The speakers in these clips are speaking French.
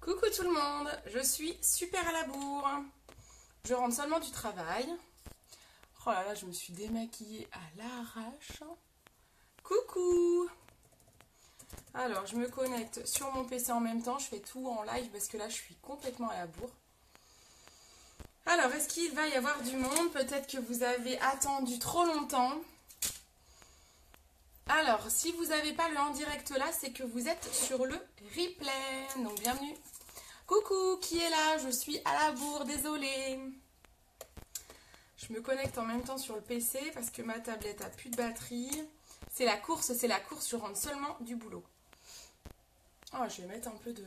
Coucou tout le monde, je suis super à la bourre. Je rentre seulement du travail. Oh là là, je me suis démaquillée à l'arrache. Coucou. Alors, je me connecte sur mon PC en même temps. Je fais tout en live parce que là, je suis complètement à la bourre. Alors, est-ce qu'il va y avoir du monde? Peut-être que vous avez attendu trop longtemps. Alors, si vous n'avez pas le en direct là, c'est que vous êtes sur le replay. Donc, bienvenue. Coucou, qui est là? Je suis à la bourre, désolée. Je me connecte en même temps sur le PC parce que ma tablette a plus de batterie. C'est la course, je rentre seulement du boulot. Oh, je vais mettre un peu de...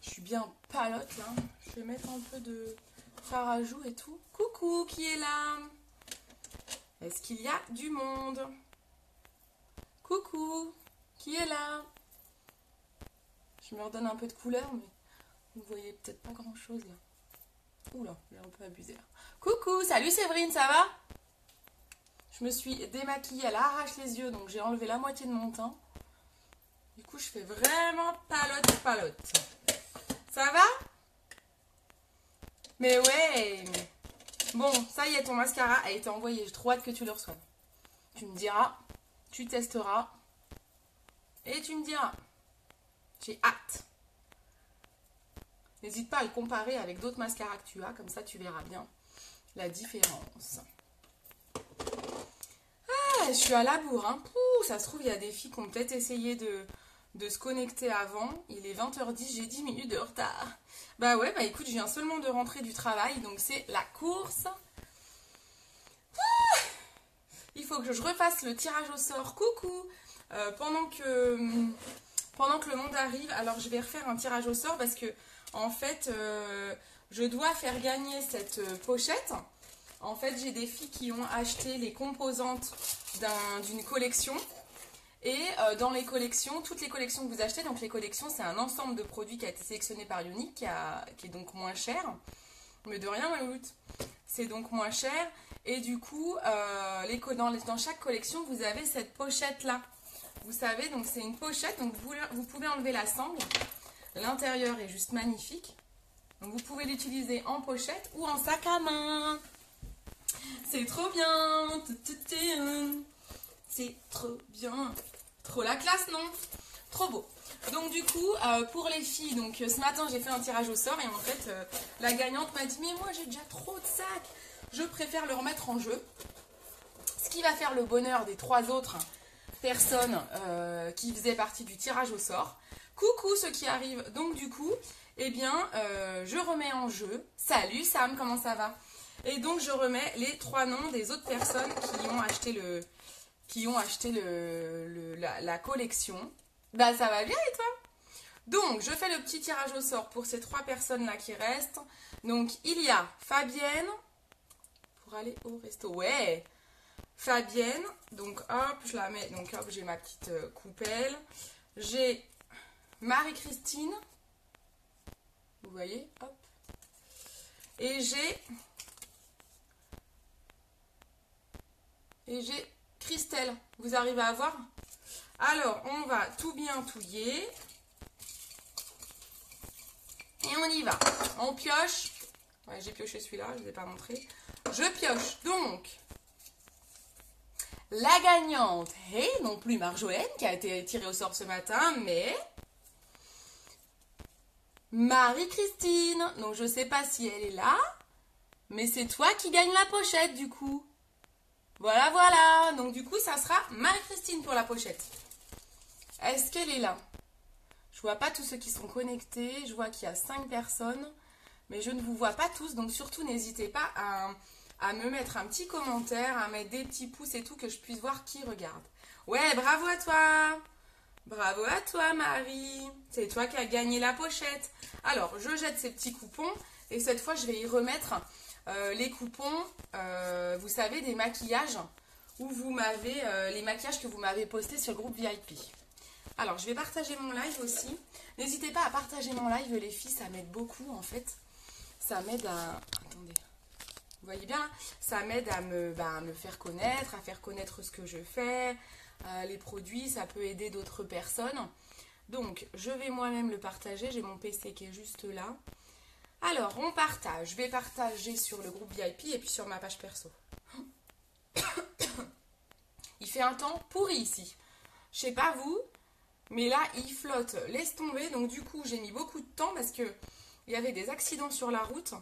Je suis bien palote là. Je vais mettre un peu de farajou et tout. Coucou, qui est là? Est-ce qu'il y a du monde? Coucou, qui est là? Je me redonne un peu de couleur, mais vous voyez peut-être pas grand-chose là. Oula, j'ai un peu abusé là. Coucou, salut Séverine, ça va? Je me suis démaquillée, elle arrache les yeux, donc j'ai enlevé la moitié de mon teint. Du coup, je fais vraiment palote. Ça va? Mais ouais. Bon, ça y est, ton mascara a été envoyé. J'ai trop hâte que tu le reçoives. Tu me diras, tu testeras et tu me diras. J'ai hâte. N'hésite pas à le comparer avec d'autres mascaras que tu as, comme ça tu verras bien la différence. Ah, je suis à la bourre, hein. Pouh, ça se trouve, il y a des filles qui ont peut-être essayé de se connecter avant. Il est 20h10, j'ai 10 minutes de retard. Bah ouais, bah écoute, je viens seulement de rentrer du travail, donc c'est la course. Ah, il faut que je refasse le tirage au sort. Coucou. Pendant que le monde arrive, alors je vais refaire un tirage au sort parce que en fait, je dois faire gagner cette pochette. En fait, j'ai des filles qui ont acheté les composantes d'une collection. Et dans les collections, toutes les collections que vous achetez, donc les collections, c'est un ensemble de produits qui a été sélectionné par Younique, qui est donc moins cher. Mais de rien, Malouloute. C'est donc moins cher. Et du coup, dans chaque collection, vous avez cette pochette-là. Vous savez, donc c'est une pochette, donc vous pouvez enlever la sangle. L'intérieur est juste magnifique. Donc vous pouvez l'utiliser en pochette ou en sac à main. C'est trop bien. C'est trop bien. Trop la classe, non? Trop beau. Donc du coup, pour les filles, donc ce matin j'ai fait un tirage au sort et en fait la gagnante m'a dit mais moi j'ai déjà trop de sacs. Je préfère le remettre en jeu. Ce qui va faire le bonheur des 3 autres personnes qui faisaient partie du tirage au sort. Coucou ceux qui arrivent. Donc du coup, eh bien, je remets en jeu. Salut Sam, comment ça va? Et donc je remets les 3 noms des autres personnes qui ont acheté la collection. Bah ça va bien et toi? Donc je fais le petit tirage au sort pour ces 3 personnes là qui restent. Donc il y a Fabienne pour aller au resto. Ouais. Fabienne, donc hop, je la mets, donc hop, j'ai ma petite coupelle. J'ai Marie-Christine, vous voyez, hop. Et j'ai Christelle, vous arrivez à voir? Alors, on va tout bien touiller. Et on y va. On pioche. Ouais, j'ai pioché celui-là, je ne vous ai pas montré. Je pioche, donc... La gagnante est non plus Marjolaine qui a été tirée au sort ce matin, mais Marie-Christine. Donc je ne sais pas si elle est là, mais c'est toi qui gagne la pochette du coup. Voilà, voilà. Donc du coup, ça sera Marie-Christine pour la pochette. Est-ce qu'elle est là? Je vois pas tous ceux qui sont connectés. Je vois qu'il y a 5 personnes, mais je ne vous vois pas tous. Donc surtout, n'hésitez pas à me mettre un petit commentaire, à mettre des petits pouces et tout, que je puisse voir qui regarde. Ouais, bravo à toi! Bravo à toi, Marie! C'est toi qui as gagné la pochette. Alors, je jette ces petits coupons et cette fois, je vais y remettre les coupons, vous savez, des maquillages où vous m'avez, les maquillages que vous m'avez postés sur le groupe VIP. Alors, je vais partager mon live aussi. N'hésitez pas à partager mon live, les filles, ça m'aide beaucoup en fait. Ça m'aide à... Attendez. Vous voyez bien, ça m'aide à me faire connaître, à faire connaître ce que je fais, les produits, ça peut aider d'autres personnes. Donc, je vais moi-même le partager. J'ai mon PC qui est juste là. Alors, on partage. Je vais partager sur le groupe VIP et puis sur ma page perso. Il fait un temps pourri ici. Je sais pas vous, mais là, il flotte. Laisse tomber. Donc, du coup, j'ai mis beaucoup de temps parce que il y avait des accidents sur la route.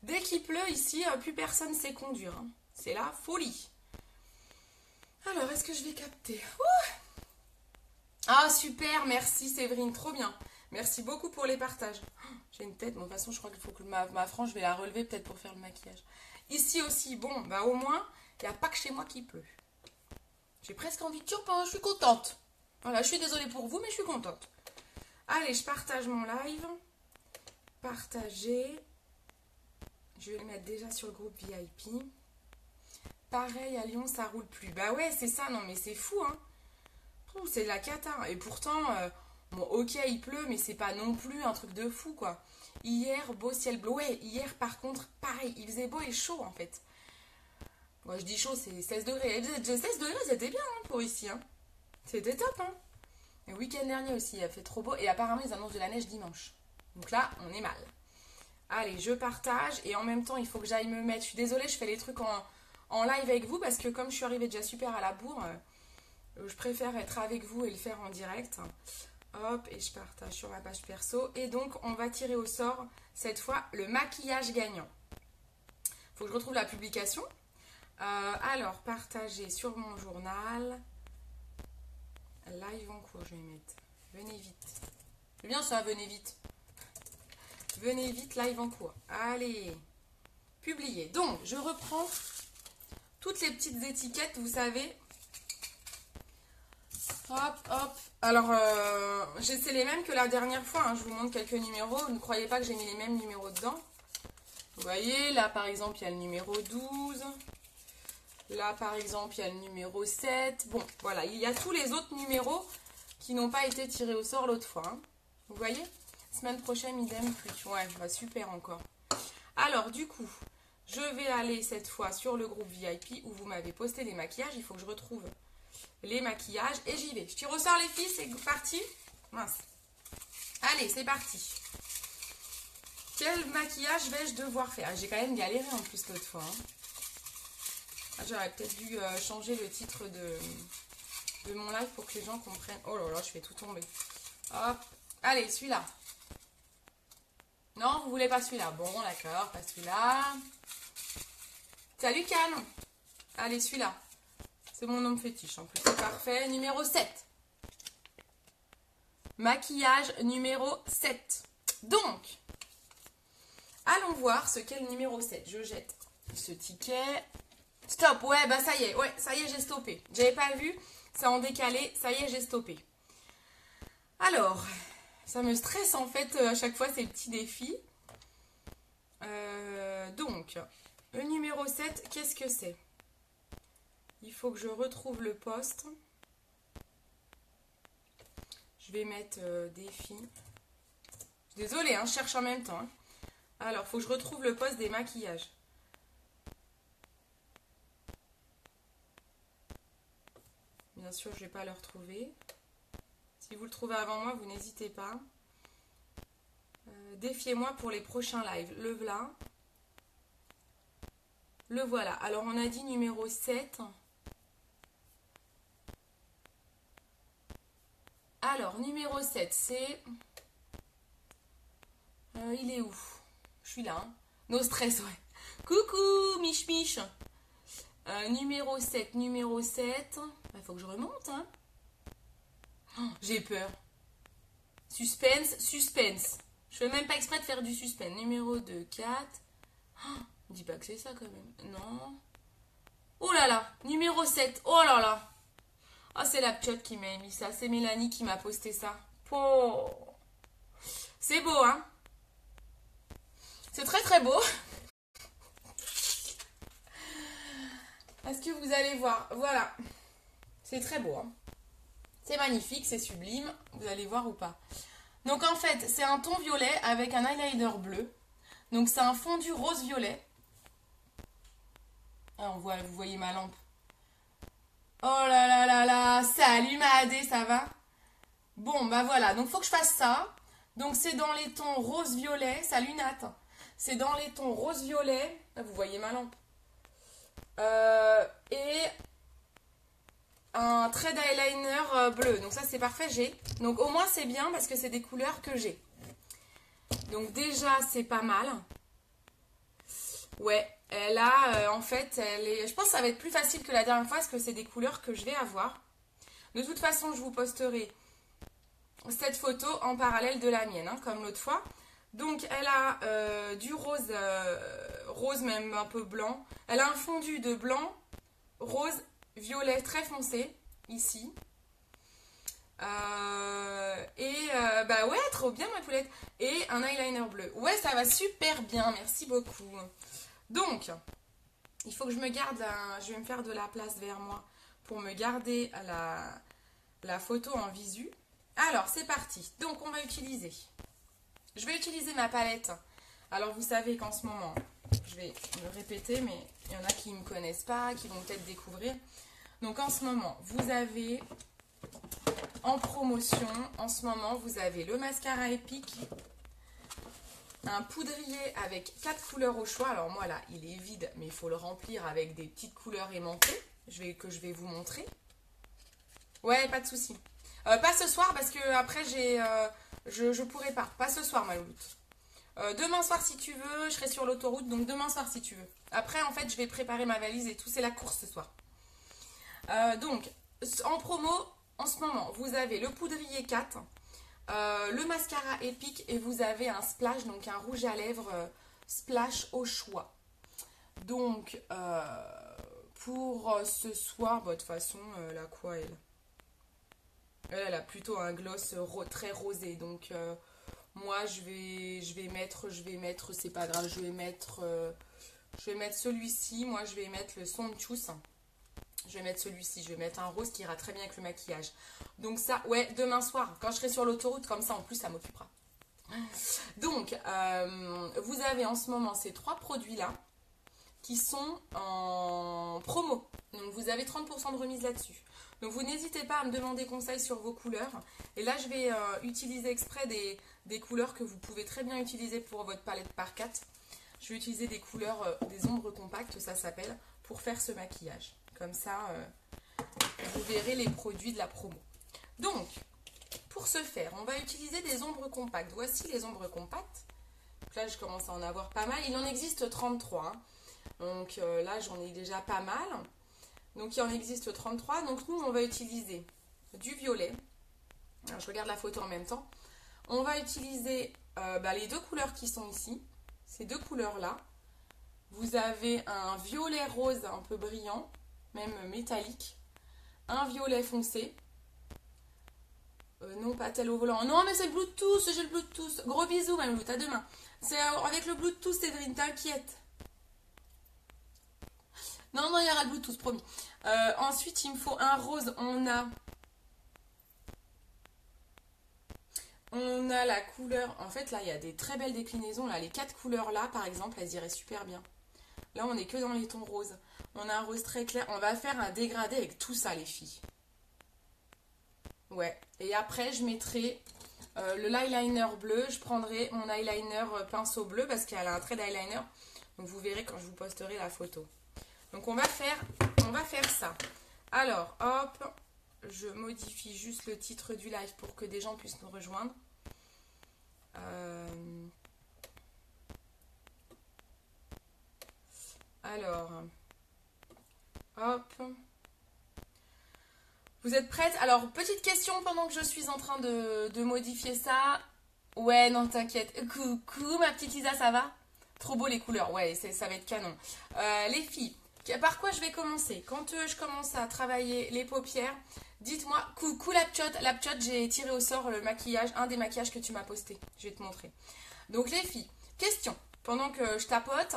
Dès qu'il pleut ici, plus personne sait conduire. Hein. C'est la folie. Alors, est-ce que je vais capter? Ouh, ah, super, merci Séverine, trop bien. Merci beaucoup pour les partages. Oh, j'ai une tête, bon, de toute façon, je crois qu'il faut que ma frange, je vais la relever peut-être pour faire le maquillage. Ici aussi, bon, bah au moins, il n'y a pas que chez moi qui pleut. J'ai presque envie de turpin, je suis contente. Voilà, je suis désolée pour vous, mais je suis contente. Allez, je partage mon live. Partager. Je vais le mettre déjà sur le groupe VIP. Pareil, à Lyon, ça roule plus. Bah ouais, c'est ça, non mais c'est fou, hein. C'est de la cata. Et pourtant, bon, ok, il pleut, mais c'est pas non plus un truc de fou, quoi. Hier, beau ciel bleu. Ouais, hier, par contre, pareil, il faisait beau et chaud, en fait. Moi, je dis chaud, c'est 16 degrés. 16 degrés, c'était bien, hein, pour ici, hein. C'était top, hein. Le week-end dernier aussi, il a fait trop beau. Et apparemment, ils annoncent de la neige dimanche. Donc là, on est mal. Allez, je partage. Et en même temps, il faut que j'aille me mettre. Je suis désolée, je fais les trucs en live avec vous parce que comme je suis arrivée déjà super à la bourre, je préfère être avec vous et le faire en direct. Hop, et je partage sur ma page perso. Et donc, on va tirer au sort, cette fois, le maquillage gagnant. Faut que je retrouve la publication. Alors, partager sur mon journal. Live en cours, je vais mettre. Venez vite. C'est bien ça, venez vite. Venez vite, live en cours. Allez, publier. Donc, je reprends toutes les petites étiquettes, vous savez. Hop, hop. Alors, c'est les mêmes que la dernière fois. Hein. Je vous montre quelques numéros. Ne croyez pas que j'ai mis les mêmes numéros dedans. Vous voyez, là, par exemple, il y a le numéro 12. Là, par exemple, il y a le numéro 7. Bon, voilà. Il y a tous les autres numéros qui n'ont pas été tirés au sort l'autre fois. Hein. Vous voyez? Semaine prochaine, idem plus. Ouais, bah, super encore. Alors, du coup, je vais aller cette fois sur le groupe VIP où vous m'avez posté des maquillages. Il faut que je retrouve les maquillages et j'y vais. Je tire au sort les filles, c'est parti. Mince. Allez, c'est parti. Quel maquillage vais-je devoir faire? J'ai quand même galéré en plus l'autre fois. Hein. J'aurais peut-être dû changer le titre de mon live pour que les gens comprennent. Oh là là, je fais tout tomber. Hop. Allez, celui-là. Non, vous voulez pas celui-là? Bon, d'accord, pas celui-là. Salut Cam. Allez, celui-là. C'est mon nom fétiche en plus. C'est parfait. Numéro 7. Maquillage numéro 7. Donc, allons voir ce qu'est le numéro 7. Je jette ce ticket. Stop. Ouais, bah ça y est. Ouais, ça y est, j'ai stoppé. J'avais pas vu. C'est en décalé. Ça y est, j'ai stoppé. Alors, ça me stresse en fait à chaque fois ces petits défis. Donc, le numéro 7, qu'est-ce que c'est? Il faut que je retrouve le poste. Je vais mettre défi. Désolée, hein, je cherche en même temps. Hein. Alors, il faut que je retrouve le poste des maquillages. Bien sûr, je ne vais pas le retrouver. Si vous le trouvez avant moi, vous n'hésitez pas. Défiez-moi pour les prochains lives. Le voilà. Le voilà. Alors, on a dit numéro 7. Alors, numéro 7, c'est... il est où? Je suis là. Hein. No stress, ouais. Coucou, Mich Mich. Numéro 7, numéro 7. Il faut que je remonte, hein. Oh, j'ai peur. Suspense, suspense. Je fais même pas exprès de faire du suspense. Numéro 2, 4. Oh, dis pas que c'est ça quand même. Non. Oh là là, numéro 7. Oh là là. Ah, c'est la piotte qui m'a mis ça. C'est Mélanie qui m'a posté ça. Oh. C'est beau, hein? C'est très très beau. Est-ce que vous allez voir? Voilà. C'est très beau, hein? C'est magnifique, c'est sublime. Vous allez voir ou pas? Donc en fait, c'est un ton violet avec un eyeliner bleu. Donc c'est un fondu rose-violet. Ah, vous voyez ma lampe. Oh là là là là. Salut Mahadé, ça va? Bon, bah voilà, donc faut que je fasse ça. Donc c'est dans les tons rose-violet. Salut Nat. C'est dans les tons rose-violet. Ah, vous voyez ma lampe. Et un trait d'eyeliner bleu. Donc ça c'est parfait, j'ai. Donc au moins c'est bien parce que c'est des couleurs que j'ai. Donc déjà c'est pas mal. Ouais, elle a en fait, je pense que ça va être plus facile que la dernière fois parce que c'est des couleurs que je vais avoir. De toute façon, je vous posterai cette photo en parallèle de la mienne, hein, comme l'autre fois. Donc elle a du rose, rose même un peu blanc. Elle a un fondu de blanc, rose, violet très foncé, ici. Bah ouais, trop bien ma poulette. Et un eyeliner bleu. Ouais, ça va super bien, merci beaucoup. Donc, il faut que je me garde, je vais me faire de la place vers moi pour me garder la photo en visu. Alors, c'est parti. Donc, on va utiliser. Je vais utiliser ma palette. Alors, vous savez qu'en ce moment, je vais me répéter, mais il y en a qui ne me connaissent pas, qui vont peut-être découvrir. Donc, en ce moment, vous avez en promotion, en ce moment, vous avez le mascara Epic, un poudrier avec 4 couleurs au choix. Alors, moi, là, il est vide, mais il faut le remplir avec des petites couleurs aimantées que je vais vous montrer. Ouais, pas de souci. Pas ce soir parce que après je pourrai pas. Pas ce soir ma louloute. Demain soir si tu veux, je serai sur l'autoroute, donc demain soir si tu veux. Après en fait je vais préparer ma valise et tout, c'est la course ce soir. Donc en promo en ce moment vous avez le poudrier 4, le mascara Epic et vous avez un splash, donc un rouge à lèvres splash au choix. Donc pour ce soir, bah, de toute façon la quoi elle a plutôt un gloss très rosé. Donc moi je vais mettre, c'est pas grave, je vais mettre celui-ci. Moi je vais mettre le Somptuous. Je vais mettre celui-ci, je vais mettre un rose qui ira très bien avec le maquillage. Donc ça, ouais, demain soir, quand je serai sur l'autoroute, comme ça en plus ça m'occupera. Donc, vous avez en ce moment ces 3 produits-là qui sont en promo. Donc vous avez 30% de remise là-dessus. Donc vous n'hésitez pas à me demander conseil sur vos couleurs. Et là je vais utiliser exprès des couleurs que vous pouvez très bien utiliser pour votre palette par 4. Je vais utiliser des couleurs, des ombres compactes, ça s'appelle, pour faire ce maquillage. Comme ça, vous verrez les produits de la promo. Donc, pour ce faire, on va utiliser des ombres compactes. Voici les ombres compactes. Donc là, je commence à en avoir pas mal. Il en existe 33. Hein. Donc là, j'en ai déjà pas mal. Donc il en existe 33. Donc nous, on va utiliser du violet. Alors, je regarde la photo en même temps. On va utiliser les 2 couleurs qui sont ici. Ces 2 couleurs-là. Vous avez un violet rose un peu brillant, même métallique. Un violet foncé. Non, pas tel au volant. Non, mais c'est le Bluetooth, j'ai le Bluetooth. Gros bisous, même à demain. C'est avec le Bluetooth, Cédrine, t'inquiète. Non, non, il y aura le Bluetooth, promis. Ensuite, il me faut un rose. On a la couleur. En fait, là, il y a des très belles déclinaisons. Là, les 4 couleurs là, par exemple, elles iraient super bien. Là, on n'est que dans les tons roses. On a un rose très clair. On va faire un dégradé avec tout ça, les filles. Ouais. Et après, je mettrai le eyeliner bleu. Je prendrai mon eyeliner pinceau bleu parce qu'elle a un trait d'eyeliner. Donc, vous verrez quand je vous posterai la photo. Donc, on va faire ça. Alors, hop. Je modifie juste le titre du live pour que des gens puissent nous rejoindre. Alors, hop. Vous êtes prêtes? Alors, petite question pendant que je suis en train de modifier ça. Ouais, non, t'inquiète. Coucou, ma petite Lisa, ça va? Trop beau les couleurs, ouais, ça va être canon. Les filles, par quoi je vais commencer? Quand je commence à travailler les paupières, dites-moi, coucou la pchotte, j'ai tiré au sort le maquillage, un des maquillages que tu m'as posté. Je vais te montrer. Donc les filles, question, pendant que je tapote,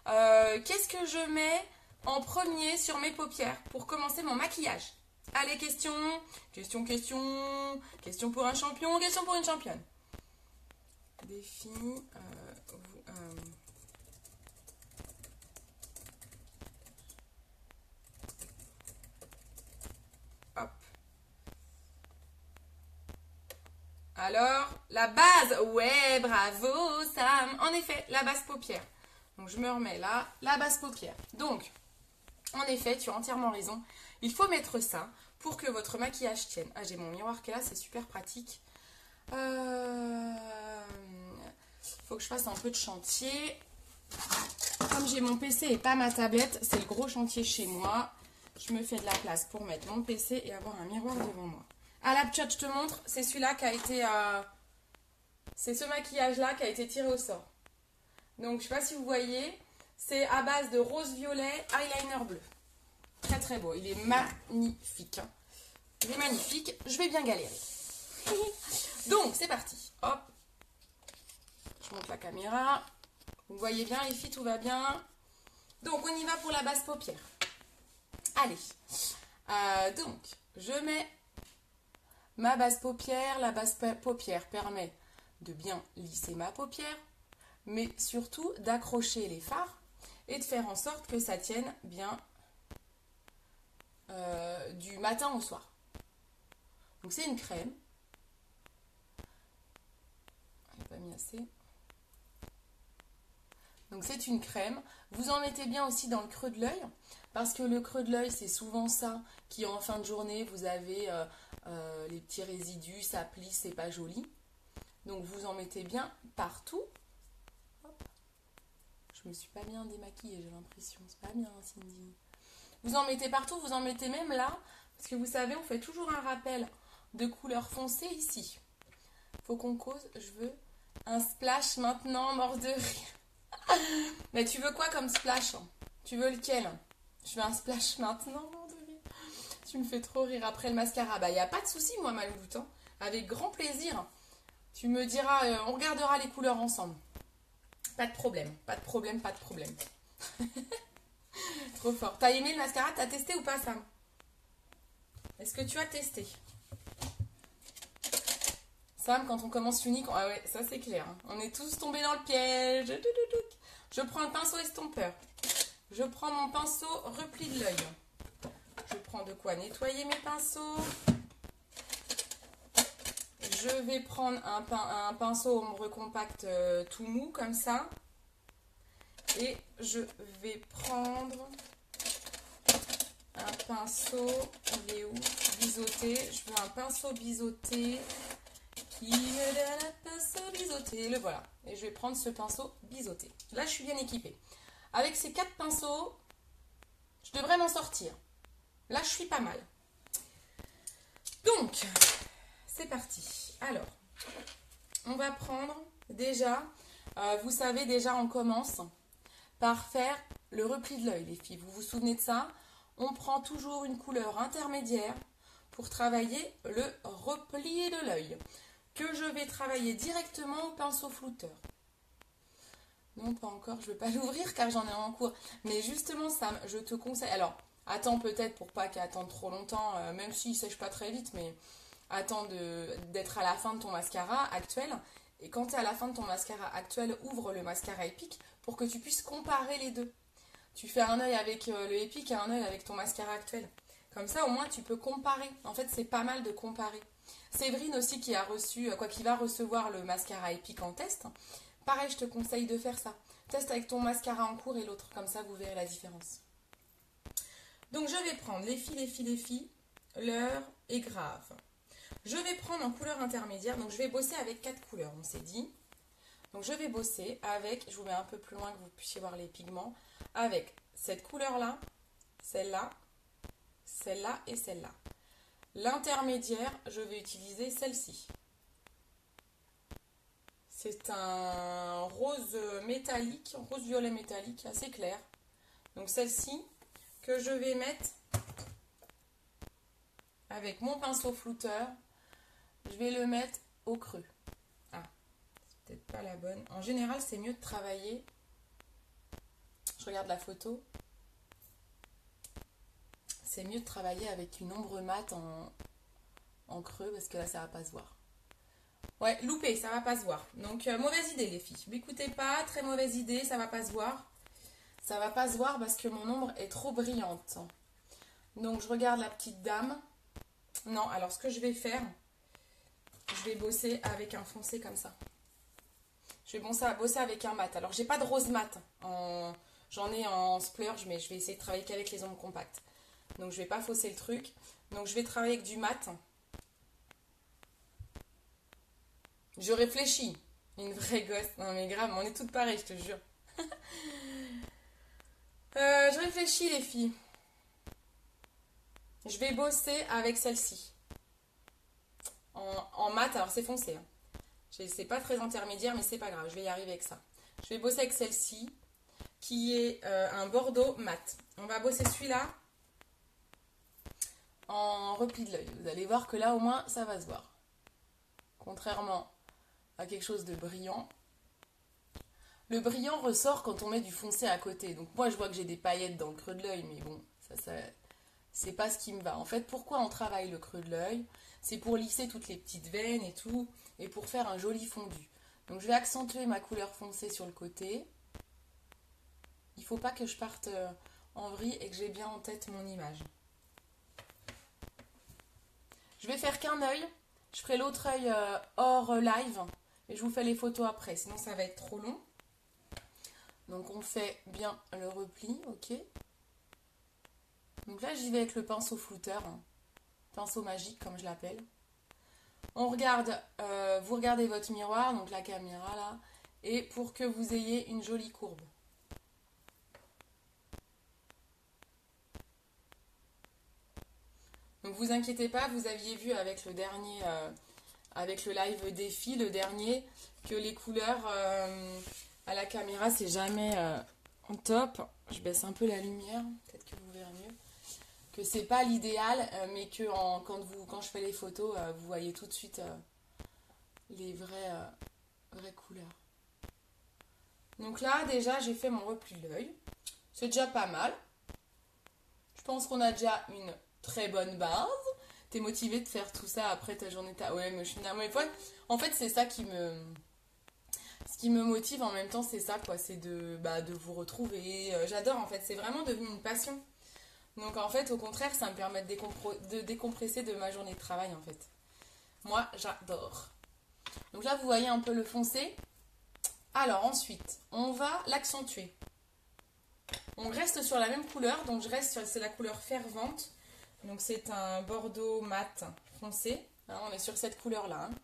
qu'est-ce que je mets en premier sur mes paupières pour commencer mon maquillage? Allez, question pour un champion, question pour une championne. Des filles, hop. Alors, la base. Ouais, bravo, Sam. En effet, la base paupière. Donc, je me remets là, la base paupière. Donc, en effet, tu as entièrement raison. Il faut mettre ça pour que votre maquillage tienne. Ah, j'ai mon miroir qui est là, c'est super pratique. Faut que je fasse un peu de chantier. Comme j'ai mon PC et pas ma tablette, c'est le gros chantier chez moi. Je me fais de la place pour mettre mon PC et avoir un miroir devant moi. Ah, la petite, je te montre, c'est celui-là qui a été... c'est ce maquillage-là qui a été tiré au sort. Donc, je ne sais pas si vous voyez, c'est à base de rose-violet, eyeliner bleu. Très très beau, il est magnifique. Il est magnifique, je vais bien galérer. Donc, c'est parti. Hop. Je monte la caméra. Vous voyez bien les filles, tout va bien. Donc, on y va pour la base paupière. Allez. Donc, je mets ma base paupière. La base paupière permet de bien lisser ma paupière, mais surtout d'accrocher les fards et de faire en sorte que ça tienne bien du matin au soir. Donc, c'est une crème. Je n'ai pas mis assez. Donc c'est une crème. Vous en mettez bien aussi dans le creux de l'œil, parce que le creux de l'œil, c'est souvent ça qui en fin de journée, vous avez les petits résidus, ça plisse, c'est pas joli. Donc vous en mettez bien partout. Hop. Je me suis pas bien démaquillée, j'ai l'impression. C'est pas bien, Cindy. Vous en mettez partout, vous en mettez même là, parce que vous savez, on fait toujours un rappel de couleur foncée ici. Faut qu'on cause, je veux un splash maintenant, mort de rire. Mais tu veux quoi comme splash? Tu veux lequel? Je veux un splash maintenant, mort de rire. Tu me fais trop rire après le mascara. Bah, il n'y a pas de souci, moi, Malouloute. Avec grand plaisir. Tu me diras, on regardera les couleurs ensemble. Pas de problème, pas de problème, pas de problème. Trop fort. T'as aimé le mascara? T'as testé ou pas, Sam? Est-ce que tu as testé? Sam, quand on commence unique, ah ouais, ça c'est clair. Hein. On est tous tombés dans le piège. Je prends le pinceau estompeur. Je prends mon pinceau repli de l'œil. Je prends de quoi nettoyer mes pinceaux. Je vais prendre un pinceau ombre compacte tout mou comme ça. Et je vais prendre un pinceau, il est où? Biseauté. Je veux un pinceau biseauté. Qui me donne un pinceau biseauté. Le voilà. Et je vais prendre ce pinceau biseauté. Là, je suis bien équipée. Avec ces 4 pinceaux, je devrais m'en sortir. Là, je suis pas mal. Donc, c'est parti. Alors, on va prendre déjà, vous savez déjà, on commence par faire le repli de l'œil, les filles. Vous vous souvenez de ça? On prend toujours une couleur intermédiaire pour travailler le repli de l'œil, que je vais travailler directement au pinceau flouteur. Non, pas encore, je ne vais pas l'ouvrir car j'en ai en cours. Mais justement, Sam, je te conseille... Alors, attends peut-être pour pas qu'il attende trop longtemps, même s'il ne sèche pas très vite, mais attends d'être à la fin de ton mascara actuel. Et quand tu es à la fin de ton mascara actuel, ouvre le mascara Epic pour que tu puisses comparer les deux. Tu fais un œil avec le Epic et un œil avec ton mascara actuel. Comme ça, au moins, tu peux comparer. En fait, c'est pas mal de comparer. Séverine aussi qui a reçu, qui va recevoir le mascara Epic en test. Pareil, je te conseille de faire ça. Teste avec ton mascara en cours et l'autre. Comme ça, vous verrez la différence. Donc, je vais prendre les filles. L'heure est grave. Je vais prendre en couleur intermédiaire. Donc, je vais bosser avec 4 couleurs, on s'est dit. Donc, je vais bosser avec, je vous mets un peu plus loin que vous puissiez voir les pigments, avec cette couleur-là, celle-là et celle-là. L'intermédiaire, je vais utiliser celle-ci. C'est un rose métallique, rose violet métallique, assez clair. Donc celle-ci que je vais mettre avec mon pinceau flouteur, je vais le mettre au creux. Ah, c'est peut-être pas la bonne. En général, c'est mieux de travailler. Je regarde la photo. C'est mieux de travailler avec une ombre mate en creux parce que là, ça va pas se voir. Ouais, loupé, ça va pas se voir. Donc, mauvaise idée, les filles. M'écoutez pas, très mauvaise idée, ça va pas se voir. Ça va pas se voir parce que mon ombre est trop brillante. Donc, je regarde la petite dame. Non, alors, ce que je vais faire, je vais bosser avec un foncé comme ça. Je vais bosser avec un mat. Alors, j'ai pas de rose mat. J'en ai en splurge, mais je vais essayer de travailler qu'avec les ombres compactes. Donc, je vais pas fausser le truc. Donc, je vais travailler avec du mat. Je réfléchis. Une vraie gosse. Non, mais grave, on est toutes pareilles, je te jure. Je réfléchis, les filles. Je vais bosser avec celle-ci. En mat, alors c'est foncé. Hein. C'est pas très intermédiaire, mais c'est pas grave, je vais y arriver avec ça. Je vais bosser avec celle-ci, qui est un bordeaux mat. On va bosser celui-là en repli de l'œil. Vous allez voir que là, au moins, ça va se voir. Contrairement à quelque chose de brillant. Le brillant ressort quand on met du foncé à côté. Donc moi, je vois que j'ai des paillettes dans le creux de l'œil, mais bon, ça c'est pas ce qui me va. En fait, pourquoi on travaille le creux de l'œil? C'est pour lisser toutes les petites veines et tout, et pour faire un joli fondu. Donc je vais accentuer ma couleur foncée sur le côté. Il ne faut pas que je parte en vrille et que j'ai bien en tête mon image. Je vais faire qu'un œil. Je ferai l'autre œil hors live, et je vous fais les photos après, sinon ça va être trop long. Donc on fait bien le repli, ok. Donc là j'y vais avec le pinceau flouteur, hein. Pinceau magique comme je l'appelle. On regarde, vous regardez votre miroir, donc la caméra là, et pour que vous ayez une jolie courbe. Donc vous inquiétez pas, vous aviez vu avec le dernier, avec le live défi, le dernier, que les couleurs à la caméra c'est jamais en top. Je baisse un peu la lumière, peut-être que vous verrez mieux. Que c'est pas l'idéal, mais que quand je fais les photos, vous voyez tout de suite les vraies couleurs. Donc là, déjà, j'ai fait mon repli de l'œil. C'est déjà pas mal. Je pense qu'on a déjà une très bonne base. T'es motivée de faire tout ça après ta journée. Ouais, mais je suis en fait, c'est ça qui me... Ce qui me motive en même temps, c'est ça, quoi. C'est de vous retrouver. J'adore, en fait. C'est vraiment devenu une passion. Donc en fait, au contraire, ça me permet de décompresser de ma journée de travail en fait. Moi, j'adore. Donc là, vous voyez un peu le foncé. Alors ensuite, on va l'accentuer. On reste sur la même couleur, donc c'est la couleur fervente. Donc c'est un bordeaux mat foncé. Hein, on est sur cette couleur-là. Hein.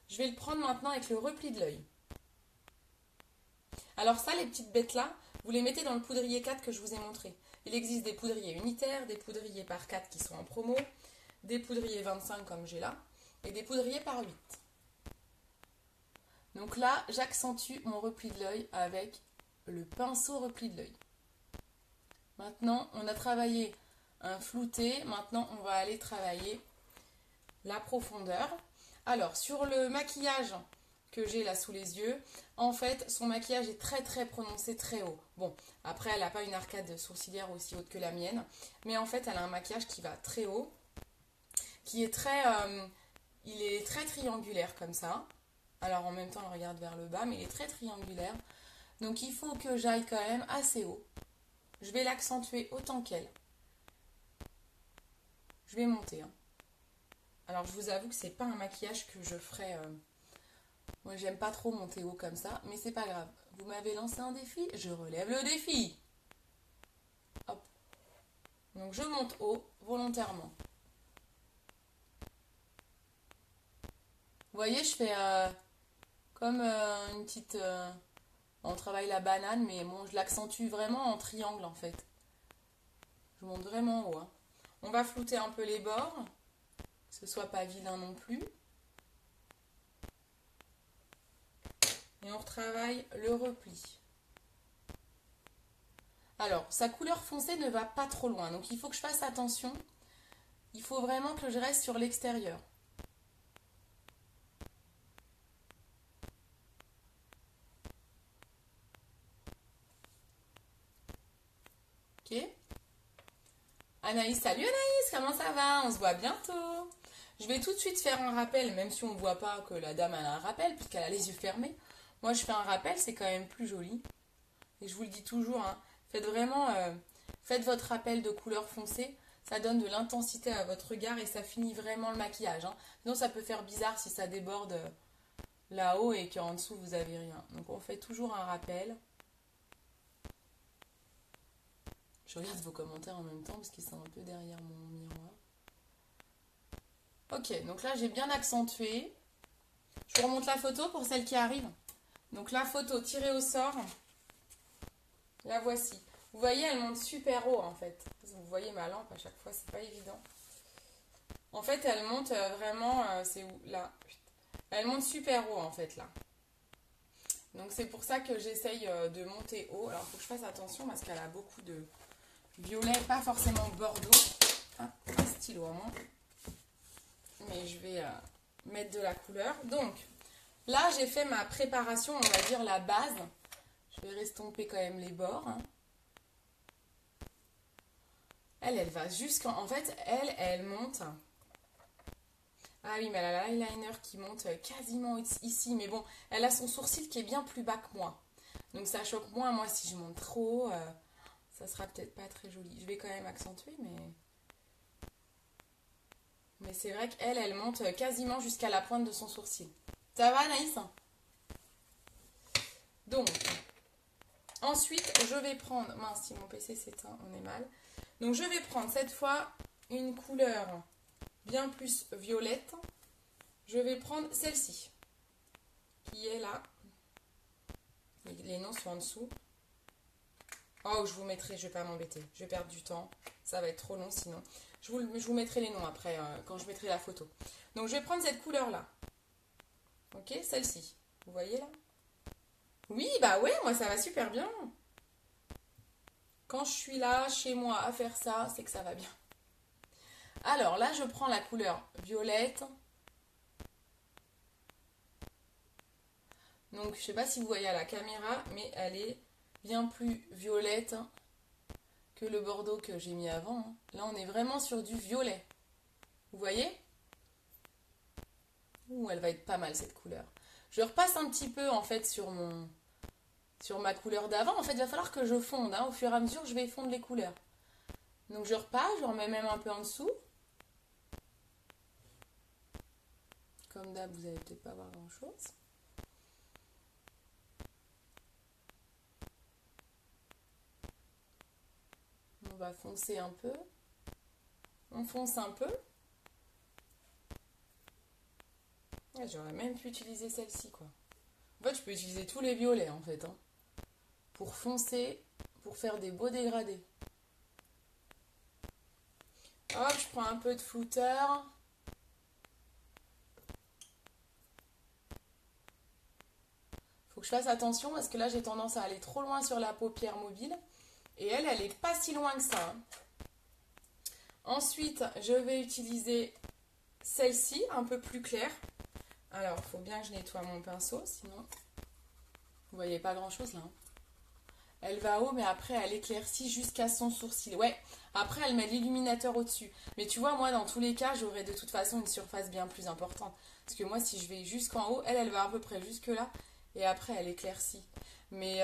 Je vais le prendre maintenant avec le repli de l'œil. Alors ça, les petites bêtes-là, vous les mettez dans le poudrier 4 que je vous ai montré. Il existe des poudriers unitaires, des poudriers par 4 qui sont en promo, des poudriers 25 comme j'ai là, et des poudriers par 8. Donc là, j'accentue mon repli de l'œil avec le pinceau repli de l'œil. Maintenant, on a travaillé un flouté, maintenant on va aller travailler la profondeur. Alors, sur le maquillage que j'ai là sous les yeux, en fait, son maquillage est très très prononcé, très haut. Bon, après, elle n'a pas une arcade sourcilière aussi haute que la mienne, mais en fait, elle a un maquillage qui va très haut, qui est il est très triangulaire comme ça. Alors, en même temps, on regarde vers le bas, mais il est très triangulaire. Donc, il faut que j'aille quand même assez haut. Je vais l'accentuer autant qu'elle. Je vais monter. Hein. Alors, je vous avoue que c'est pas un maquillage que je ferai... Moi, j'aime pas trop monter haut comme ça, mais c'est pas grave. Vous m'avez lancé un défi, je relève le défi. Hop. Donc, je monte haut, volontairement. Vous voyez, je fais comme une petite... on travaille la banane, mais bon, je l'accentue vraiment en triangle, en fait. Je monte vraiment haut. Hein. On va flouter un peu les bords, que ce soit pas vilain non plus. Et on retravaille le repli. Alors, sa couleur foncée ne va pas trop loin. Donc, il faut que je fasse attention. Il faut vraiment que je reste sur l'extérieur. Ok. Anaïs, salut Anaïs, comment ça va? On se voit bientôt. Je vais tout de suite faire un rappel, même si on ne voit pas que la dame a un rappel, puisqu'elle a les yeux fermés. Moi, je fais un rappel, c'est quand même plus joli. Et je vous le dis toujours, hein, faites vraiment, faites votre rappel de couleur foncée. Ça donne de l'intensité à votre regard et ça finit vraiment le maquillage. Hein. Sinon, ça peut faire bizarre si ça déborde là-haut et qu'en dessous, vous n'avez rien. Donc, on fait toujours un rappel. Je regarde vos commentaires en même temps parce qu'ils sont un peu derrière mon miroir. Ok, donc là, j'ai bien accentué. Je vous remonte la photo pour celle qui arrive. Donc, la photo tirée au sort. La voici. Vous voyez, elle monte super haut en fait. Vous voyez ma lampe à chaque fois, c'est pas évident. En fait, elle monte vraiment, c'est où? Là. Elle monte super haut en fait là. Donc c'est pour ça que j'essaye de monter haut. Alors il faut que je fasse attention parce qu'elle a beaucoup de violet, pas forcément bordeaux. Ah, un stylo hein. Mais je vais mettre de la couleur. Donc là, j'ai fait ma préparation, on va dire la base. Je vais restomper quand même les bords. Hein. Elle va jusqu'en... En fait, elle monte... Ah oui, mais elle a l'eyeliner qui monte quasiment ici. Mais bon, elle a son sourcil qui est bien plus bas que moi. Donc ça choque moins. Moi, si je monte trop haut, ça sera peut-être pas très joli. Je vais quand même accentuer, mais... Mais c'est vrai qu'elle, elle monte quasiment jusqu'à la pointe de son sourcil. Ça va, Anaïs? Donc, ensuite, je vais prendre... Mince, si mon PC s'éteint, on est mal. Donc, je vais prendre cette fois une couleur bien plus violette. Je vais prendre celle-ci, qui est là. Les noms sont en dessous. Oh, je vous mettrai, je vais pas m'embêter. Je vais perdre du temps. Ça va être trop long sinon. Je vous mettrai les noms après, quand je mettrai la photo. Donc, je vais prendre cette couleur-là. Ok, celle-ci. Vous voyez là? Oui, bah ouais, moi ça va super bien. Quand je suis là, chez moi, à faire ça, c'est que ça va bien. Alors là, je prends la couleur violette. Donc, je ne sais pas si vous voyez à la caméra, mais elle est bien plus violette que le bordeaux que j'ai mis avant. Là, on est vraiment sur du violet. Vous voyez? Ouh, elle va être pas mal cette couleur. Je repasse un petit peu en fait sur ma couleur d'avant. En fait, il va falloir que je fonde. Hein. Au fur et à mesure, je vais fondre les couleurs. Donc, je repasse, je remets même un peu en dessous. Comme d'hab, vous n'allez peut-être pas voir grand-chose. On va foncer un peu. On fonce un peu. Ouais, j'aurais même pu utiliser celle-ci, quoi. En fait, je peux utiliser tous les violets, en fait. Hein, pour foncer, pour faire des beaux dégradés. Hop, je prends un peu de flouteur. Faut que je fasse attention parce que là, j'ai tendance à aller trop loin sur la paupière mobile. Et elle est pas si loin que ça. Hein. Ensuite, je vais utiliser celle-ci, un peu plus claire. Alors, il faut bien que je nettoie mon pinceau, sinon, vous voyez pas grand-chose là. Hein. Elle va haut, mais après, elle éclaircit jusqu'à son sourcil. Ouais, après, elle met l'illuminateur au-dessus. Mais tu vois, moi, dans tous les cas, j'aurai de toute façon une surface bien plus importante. Parce que moi, si je vais jusqu'en haut, elle va à peu près jusque là. Et après, elle éclaircit. Mais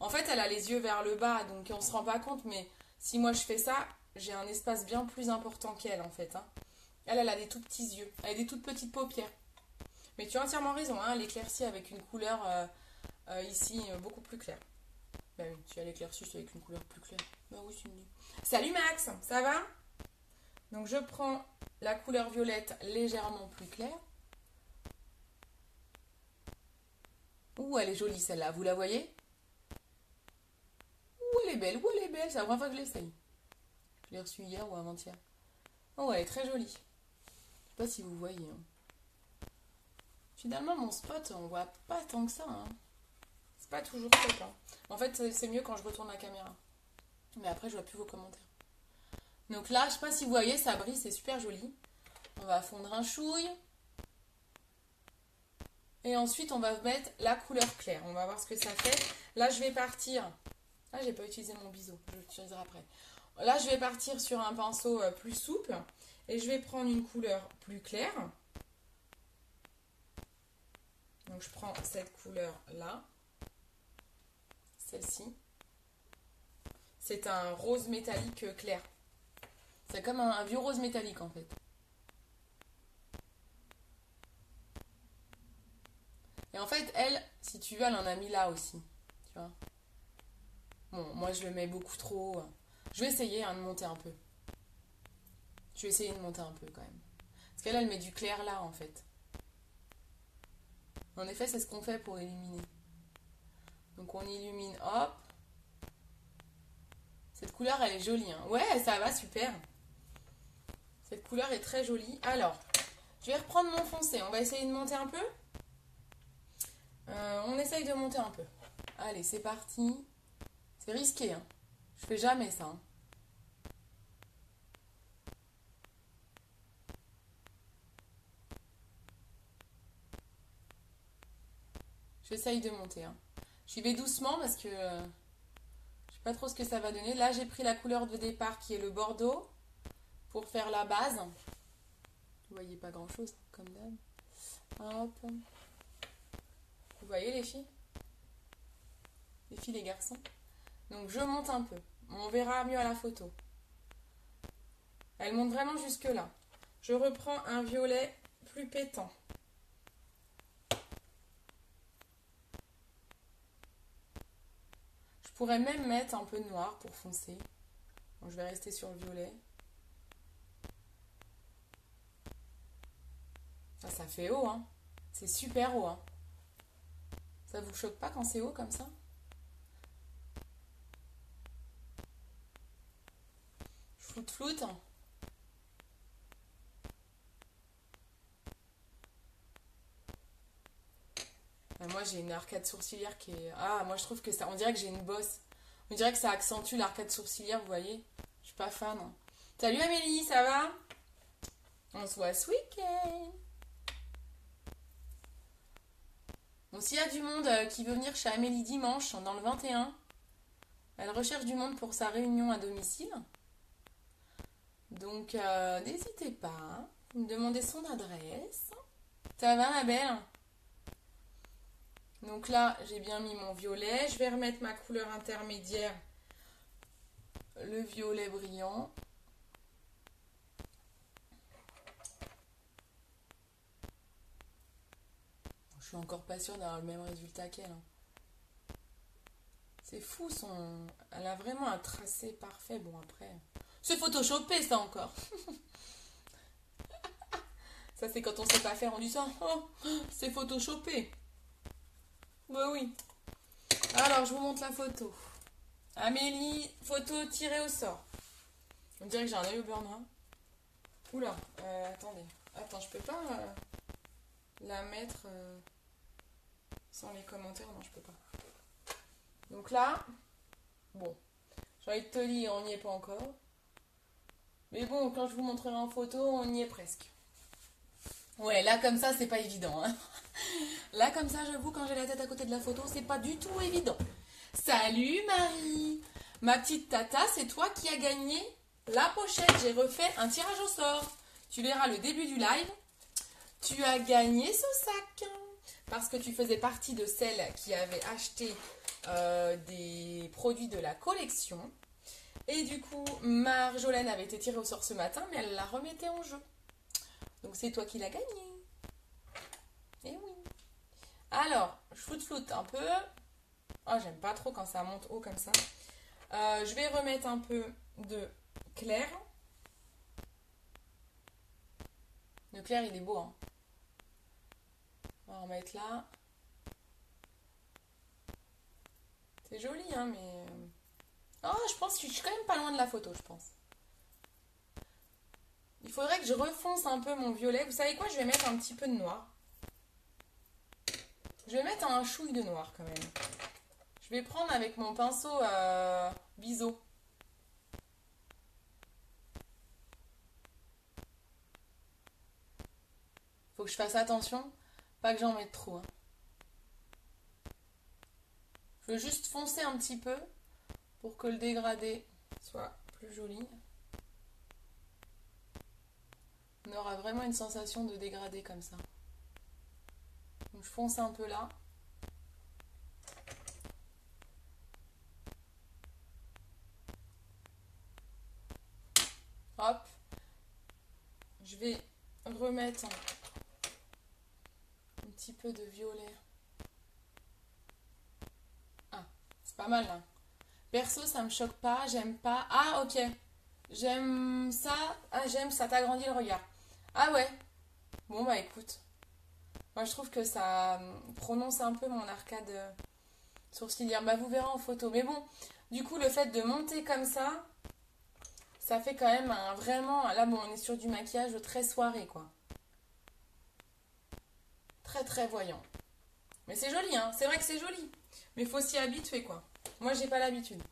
en fait, elle a les yeux vers le bas, donc on se rend pas compte. Mais si moi, je fais ça, j'ai un espace bien plus important qu'elle, en fait. Hein. Elle a des tout petits yeux. Elle a des toutes petites paupières. Mais tu as entièrement raison. Hein, elle éclaircit avec une couleur ici beaucoup plus claire. Bah oui, si elle éclaircit, c'est avec une couleur plus claire. Bah oui, c'est mieux. Salut Max, ça va? Donc je prends la couleur violette légèrement plus claire. Ouh, elle est jolie celle-là, vous la voyez? Ouh, elle est belle, ouh, elle est belle, c'est la première fois que je l'essaye. Je l'ai reçue hier ou avant-hier. Oh, elle est très jolie. Je sais pas si vous voyez. Hein. Finalement, mon spot, on voit pas tant que ça. Hein. C'est pas toujours top. Hein. En fait, c'est mieux quand je retourne la caméra. Mais après, je vois plus vos commentaires. Donc là, je sais pas si vous voyez, ça brille, c'est super joli. On va fondre un chouille. Et ensuite, on va mettre la couleur claire. On va voir ce que ça fait. Là, je vais partir. Ah, j'ai pas utilisé mon biseau. Je l'utiliserai après. Là, je vais partir sur un pinceau plus souple. Et je vais prendre une couleur plus claire. Donc, je prends cette couleur-là. Celle-ci. C'est un rose métallique clair. C'est comme un vieux rose métallique en fait. Et en fait, elle, si tu veux, elle en a mis là aussi. Tu vois. Bon, moi je le mets beaucoup trop. Je vais essayer hein, de monter un peu. Je vais essayer de monter un peu quand même. Parce qu'elle, elle met du clair là en fait. En effet, c'est ce qu'on fait pour illuminer. Donc on illumine, hop. Cette couleur, elle est jolie. Hein. Ouais, ça va, super. Cette couleur est très jolie. Alors, je vais reprendre mon foncé. On va essayer de monter un peu. On essaye de monter un peu. Allez, c'est parti. C'est risqué. Hein. Je fais jamais ça. Hein. J'essaye de monter. Hein. J'y vais doucement parce que je sais pas trop ce que ça va donner. Là, j'ai pris la couleur de départ qui est le bordeaux pour faire la base. Vous voyez pas grand chose comme d'hab. Hop. Vous voyez les filles? Les filles, les garçons. Donc je monte un peu. On verra mieux à la photo. Elle monte vraiment jusque là. Je reprends un violet plus pétant. Je pourrais même mettre un peu de noir pour foncer. Bon, je vais rester sur le violet. Ça fait haut, hein. C'est super haut, hein. Ça vous choque pas quand c'est haut comme ça? Floute. Moi j'ai une arcade sourcilière qui est... Ah, moi je trouve que ça... On dirait que j'ai une bosse. On dirait que ça accentue l'arcade sourcilière, vous voyez. Je suis pas fan. Hein. Salut Amélie, ça va? On se voit ce week-end. Bon, s'il y a du monde qui veut venir chez Amélie dimanche, dans le 21, elle recherche du monde pour sa réunion à domicile. Donc, n'hésitez pas. Hein. Vous me demandez son adresse. Ça va, ma belle? Donc là, j'ai bien mis mon violet. Je vais remettre ma couleur intermédiaire, le violet brillant. Je suis encore pas sûre d'avoir le même résultat qu'elle. Hein. C'est fou, elle a vraiment un tracé parfait. Bon, après... C'est photoshopé, ça, encore. Ça, c'est quand on sait pas faire, on dit ça. Oh, c'est photoshopé. Bah oui. Alors, je vous montre la photo. Amélie, photo tirée au sort. On dirait que j'ai un œil au beurre noir. Oula, attendez. Attends, je peux pas la mettre sans les commentaires. Non, je peux pas. Donc là, bon, j'ai envie de te dire, on n'y est pas encore. Mais bon, quand je vous montrerai en photo, on y est presque. Ouais, là comme ça, c'est pas évident. Hein. Là comme ça, j'avoue, quand j'ai la tête à côté de la photo, c'est pas du tout évident. Salut Marie! Ma petite tata, c'est toi qui as gagné la pochette. J'ai refait un tirage au sort. Tu verras le début du live. Tu as gagné ce sac. Parce que tu faisais partie de celles qui avaient acheté des produits de la collection. Et du coup, Marjolaine avait été tirée au sort ce matin, mais elle la remettait en jeu. Donc c'est toi qui l'as gagné. Eh oui. Alors, floute un peu. Oh, j'aime pas trop quand ça monte haut comme ça. Je vais remettre un peu de clair. Le clair, il est beau. Hein. On va en remettre là. C'est joli, hein, mais... Oh, je pense que je suis quand même pas loin de la photo, je pense. Il faudrait que je refonce un peu mon violet. Vous savez quoi? Je vais mettre un petit peu de noir. Je vais mettre un chouille de noir quand même. Je vais prendre avec mon pinceau biseau. Faut que je fasse attention, pas que j'en mette trop. Hein. Je veux juste foncer un petit peu pour que le dégradé soit plus joli. On aura vraiment une sensation de dégradé comme ça. Donc je fonce un peu là. Hop. remettre un petit peu de violet. Ah, c'est pas mal là. Perso, ça me choque pas, j'aime pas. Ah, ok. J'aime ça. Ah, j'aime ça t'agrandit le regard. Ah ouais. Bon, bah écoute. Moi, je trouve que ça prononce un peu mon arcade sourcilière. Bah, vous verrez en photo. Mais bon, du coup, le fait de monter comme ça fait quand même un vraiment. Là, bon, on est sur du maquillage très soirée, quoi. Très, très voyant. Mais c'est joli, hein. C'est vrai que c'est joli. Mais il faut s'y habituer, quoi. Moi, j'ai pas l'habitude.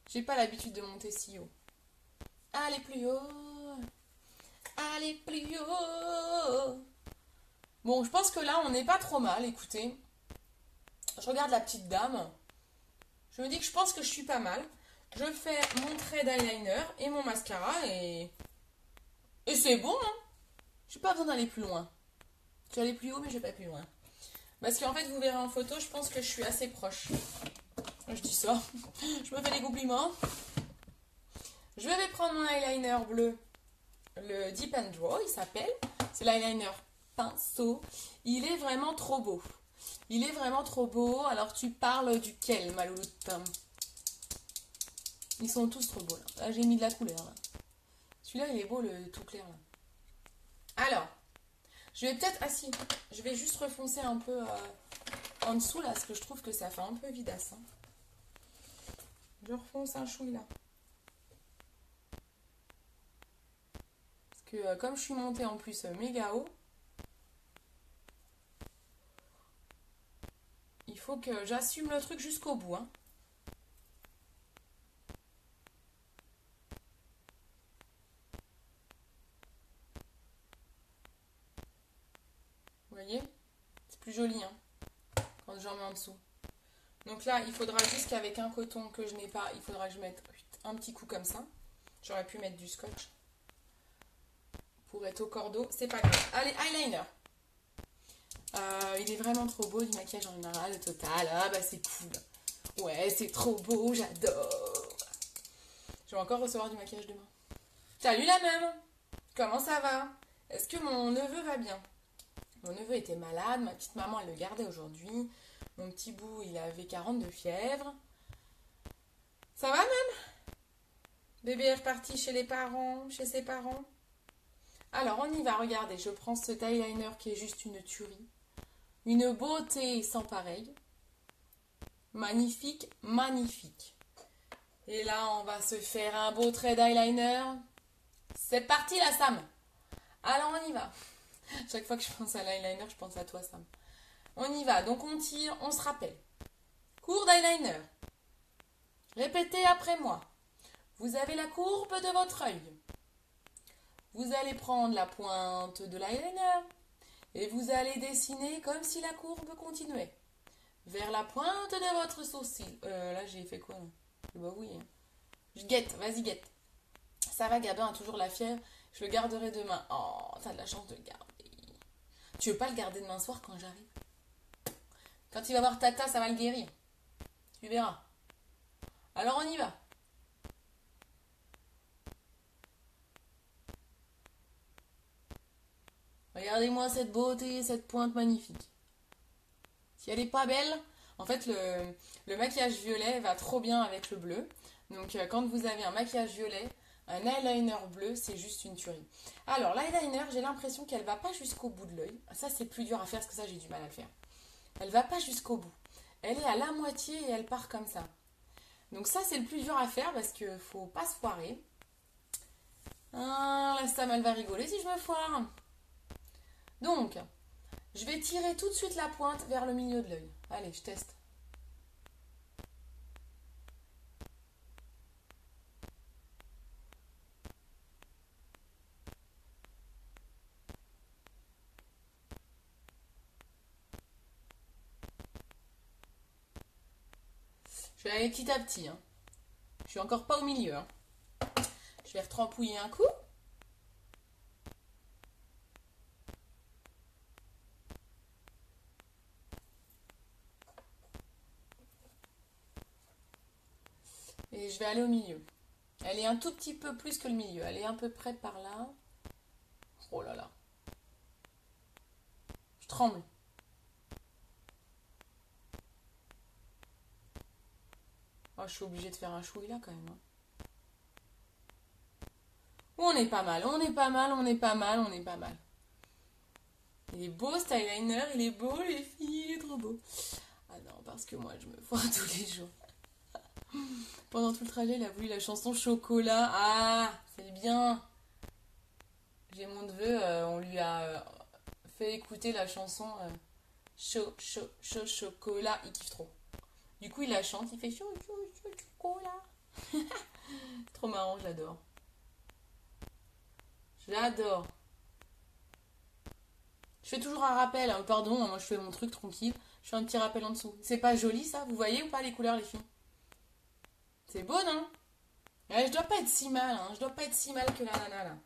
J'ai pas l'habitude de monter si haut. Allez plus haut. Allez plus haut. Bon, je pense que là, on n'est pas trop mal, écoutez. Je regarde la petite dame. Je me dis que je pense que je suis pas mal. Je fais mon trait d'eyeliner et mon mascara et c'est bon, hein. J'ai pas besoin d'aller plus loin. Je vais aller plus haut, mais je vais pas plus loin. Parce qu'en fait, vous verrez en photo, je pense que je suis assez proche. Je dis ça. Je me fais des compliments. Je vais prendre mon eyeliner bleu. Le Deep and Draw, il s'appelle. C'est l'eyeliner pinceau. Il est vraiment trop beau. Il est vraiment trop beau. Alors, tu parles duquel, ma louloute? Ils sont tous trop beaux, là. Là, j'ai mis de la couleur, là. Celui-là, il est beau, le tout clair, là. Alors, je vais peut-être... Ah si, je vais juste refoncer un peu en dessous, là, parce que je trouve que ça fait un peu vidasse. Hein. Je refonce un chouille, là. Parce que comme je suis montée en plus méga haut, il faut que j'assume le truc jusqu'au bout, hein. Vous voyez? C'est plus joli, hein, quand j'en mets en dessous. Donc là, il faudra juste qu'avec un coton que je n'ai pas, il faudra que je mette un petit coup comme ça. J'aurais pu mettre du scotch pour être au cordeau. C'est pas grave. Allez, eyeliner. Il est vraiment trop beau, du maquillage en général, total. Ah bah c'est cool. Ouais, c'est trop beau, j'adore. Je vais encore recevoir du maquillage demain. Salut la même. Comment ça va? Est-ce que mon neveu va bien? Mon neveu était malade, ma petite maman elle le gardait aujourd'hui. Mon petit bout il avait 40 de fièvre. Ça va même? Bébé est reparti chez les parents, chez ses parents. Alors on y va, regardez, je prends ce eyeliner qui est juste une tuerie. Une beauté sans pareil. Magnifique, magnifique. Et là on va se faire un beau trait d'eyeliner. C'est parti la Sam. Alors on y va. Chaque fois que je pense à l'eyeliner, je pense à toi Sam. On y va, donc on tire, on se rappelle. Cours d'eyeliner. Répétez après moi. Vous avez la courbe de votre œil. Vous allez prendre la pointe de l'eyeliner et vous allez dessiner comme si la courbe continuait. Vers la pointe de votre sourcil. Là j'ai fait quoi là? Bah oui. Hein. Je guette, vas-y guette. Ça va, Gabin a toujours la fièvre. Je le garderai demain. Oh, t'as de la chance de le garder. Tu veux pas le garder demain soir quand j'arrive? Quand il va voir Tata, ça va le guérir. Tu verras. Alors on y va. Regardez-moi cette beauté, cette pointe magnifique. Si elle n'est pas belle, en fait le maquillage violet va trop bien avec le bleu. Donc quand vous avez un maquillage violet, un eyeliner bleu, c'est juste une tuerie. Alors l'eyeliner, j'ai l'impression qu'elle va pas jusqu'au bout de l'œil. Ça c'est plus dur à faire parce que ça j'ai du mal à le faire. Elle va pas jusqu'au bout. Elle est à la moitié et elle part comme ça. Donc ça c'est le plus dur à faire parce qu'il faut pas se foirer. Ah, la Sam elle va rigoler si je me foire. Donc, je vais tirer tout de suite la pointe vers le milieu de l'œil. Allez, je teste. Je vais aller petit à petit. Hein. Je suis encore pas au milieu. Hein. Je vais retrempouiller un coup. Et je vais aller au milieu. Elle est un tout petit peu plus que le milieu. Elle est à peu près par là. Oh là là. tremble. Oh, je suis obligée de faire un chouï là quand même. Hein. On est pas mal, on est pas mal, on est pas mal, on est pas mal. Il est beau cet eyeliner, il est beau les filles, il est trop beau. Ah non, parce que moi je me foire tous les jours. Pendant tout le trajet, il a voulu la chanson Chocolat. Ah, c'est bien. J'ai mon neveu, on lui a fait écouter la chanson Chocolat, il kiffe trop. Du coup, il la chante, il fait chocolat. Trop marrant, j'adore. J'adore. Je fais toujours un rappel, hein, pardon, moi je fais mon truc tranquille. Je fais un petit rappel en dessous. C'est pas joli ça, vous voyez ou pas les couleurs les filles? C'est beau non? Ouais, je dois pas être si mal, hein. Je dois pas être si mal que la nana là.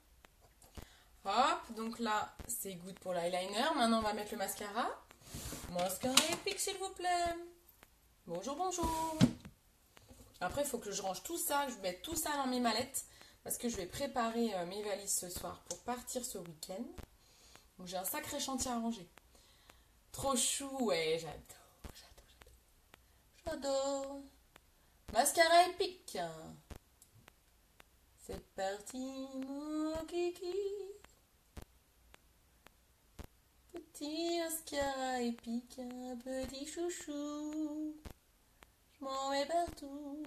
Hop, donc là c'est good pour l'eyeliner. Maintenant on va mettre le mascara. Mascara épique s'il vous plaît. Bonjour, bonjour. Après il faut que je range tout ça, que je mette tout ça dans mes mallettes. Parce que je vais préparer mes valises ce soir pour partir ce week-end. Donc j'ai un sacré chantier à ranger. Trop chou, ouais, j'adore, j'adore, j'adore. J'adore. Mascara épique. C'est parti, mon kiki. Petit mascara épique, un petit chouchou. Je m'en mets partout.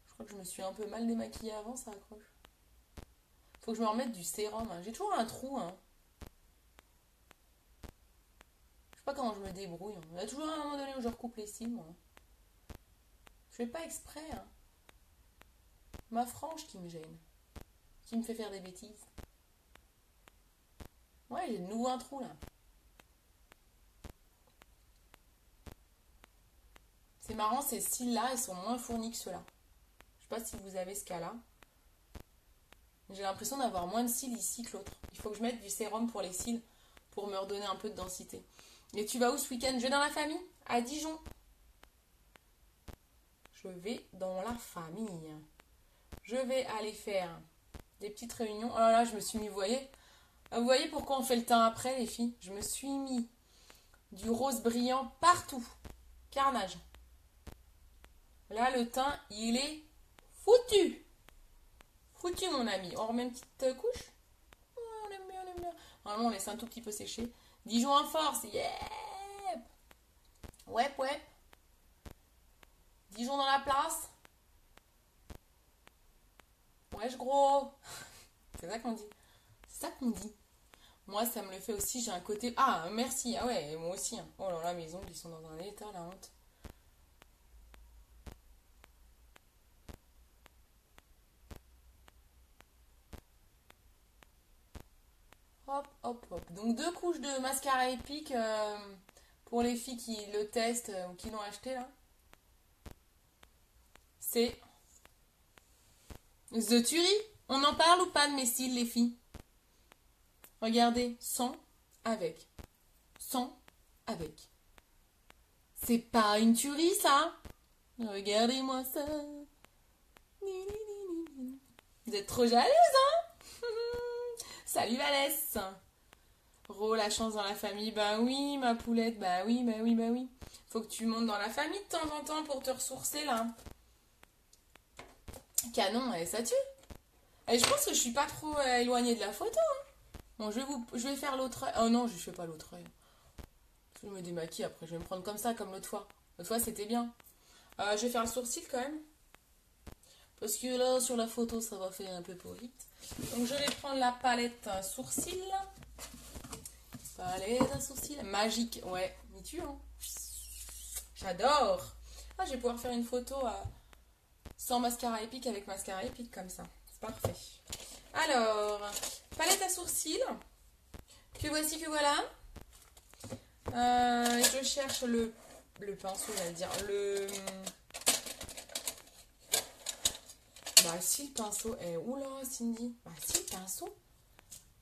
Je crois que je me suis un peu mal démaquillée avant, ça accroche. Faut que je me remette du sérum. Hein. J'ai toujours un trou. Hein. Je sais pas comment je me débrouille. Hein. Il y a toujours un moment donné où je recoupe les cils. Moi. Je fais pas exprès. Hein. Ma frange qui me gêne. Qui me fait faire des bêtises. Ouais, j'ai de nouveau un trou là. C'est marrant, ces cils-là, ils sont moins fournis que ceux-là. Je sais pas si vous avez ce cas-là. J'ai l'impression d'avoir moins de cils ici que l'autre. Il faut que je mette du sérum pour les cils pour me redonner un peu de densité. Et tu vas où ce week-end? Je vais dans la famille, à Dijon. Je vais dans la famille. Je vais aller faire des petites réunions. Oh là là, je me suis mis, vous voyez pourquoi on fait le teint après les filles? Je me suis mis du rose brillant partout. Carnage. Là, le teint, il est foutu. Foutu, mon ami. On remet une petite couche. Oh, on aime bien, on aime bien. Normalement, on laisse un tout petit peu sécher. Dijon en force. Yeah. Ouais, ouais. Dijon dans la place. Wesh, gros. C'est ça qu'on dit. C'est ça qu'on dit. Moi, ça me le fait aussi. J'ai un côté... Ah, merci. Ah ouais, moi aussi. Hein. Oh là là, mes ongles, ils sont dans un état, la honte. Hop, hop, hop. Donc, 2 couches de mascara épique pour les filles qui le testent ou qui l'ont acheté, là. C'est The Tuerie. On en parle ou pas de mes cils, les filles? Regardez, sans, avec. Sans, avec. C'est pas une tuerie, ça? Regardez-moi ça. Vous êtes trop jalouse, hein? Salut Valès. Ro, la chance dans la famille. Bah oui, ma poulette. Bah oui, bah oui, bah oui. Faut que tu montes dans la famille de temps en temps pour te ressourcer, là. Canon, ça tue. Et je pense que je suis pas trop éloignée de la photo. Hein. Bon, je vais faire l'autre œil. Oh non, je fais pas l'autre œil. Je me démaquille après. Je vais me prendre comme ça, comme l'autre fois. L'autre fois, c'était bien. Je vais faire le sourcil quand même. Parce que là, sur la photo, ça va faire un peu pour vite. Donc, je vais prendre la palette sourcil. Palette à sourcil. Magique. Ouais, m'y tue, hein. J'adore. Ah, je vais pouvoir faire une photo sans mascara épique avec mascara épique comme ça. C'est parfait. Alors, palette à sourcils. Que voici, que voilà. Je cherche le pinceau, j'allais dire. Bah si, le pinceau. Oula, Cindy. Bah si, le pinceau.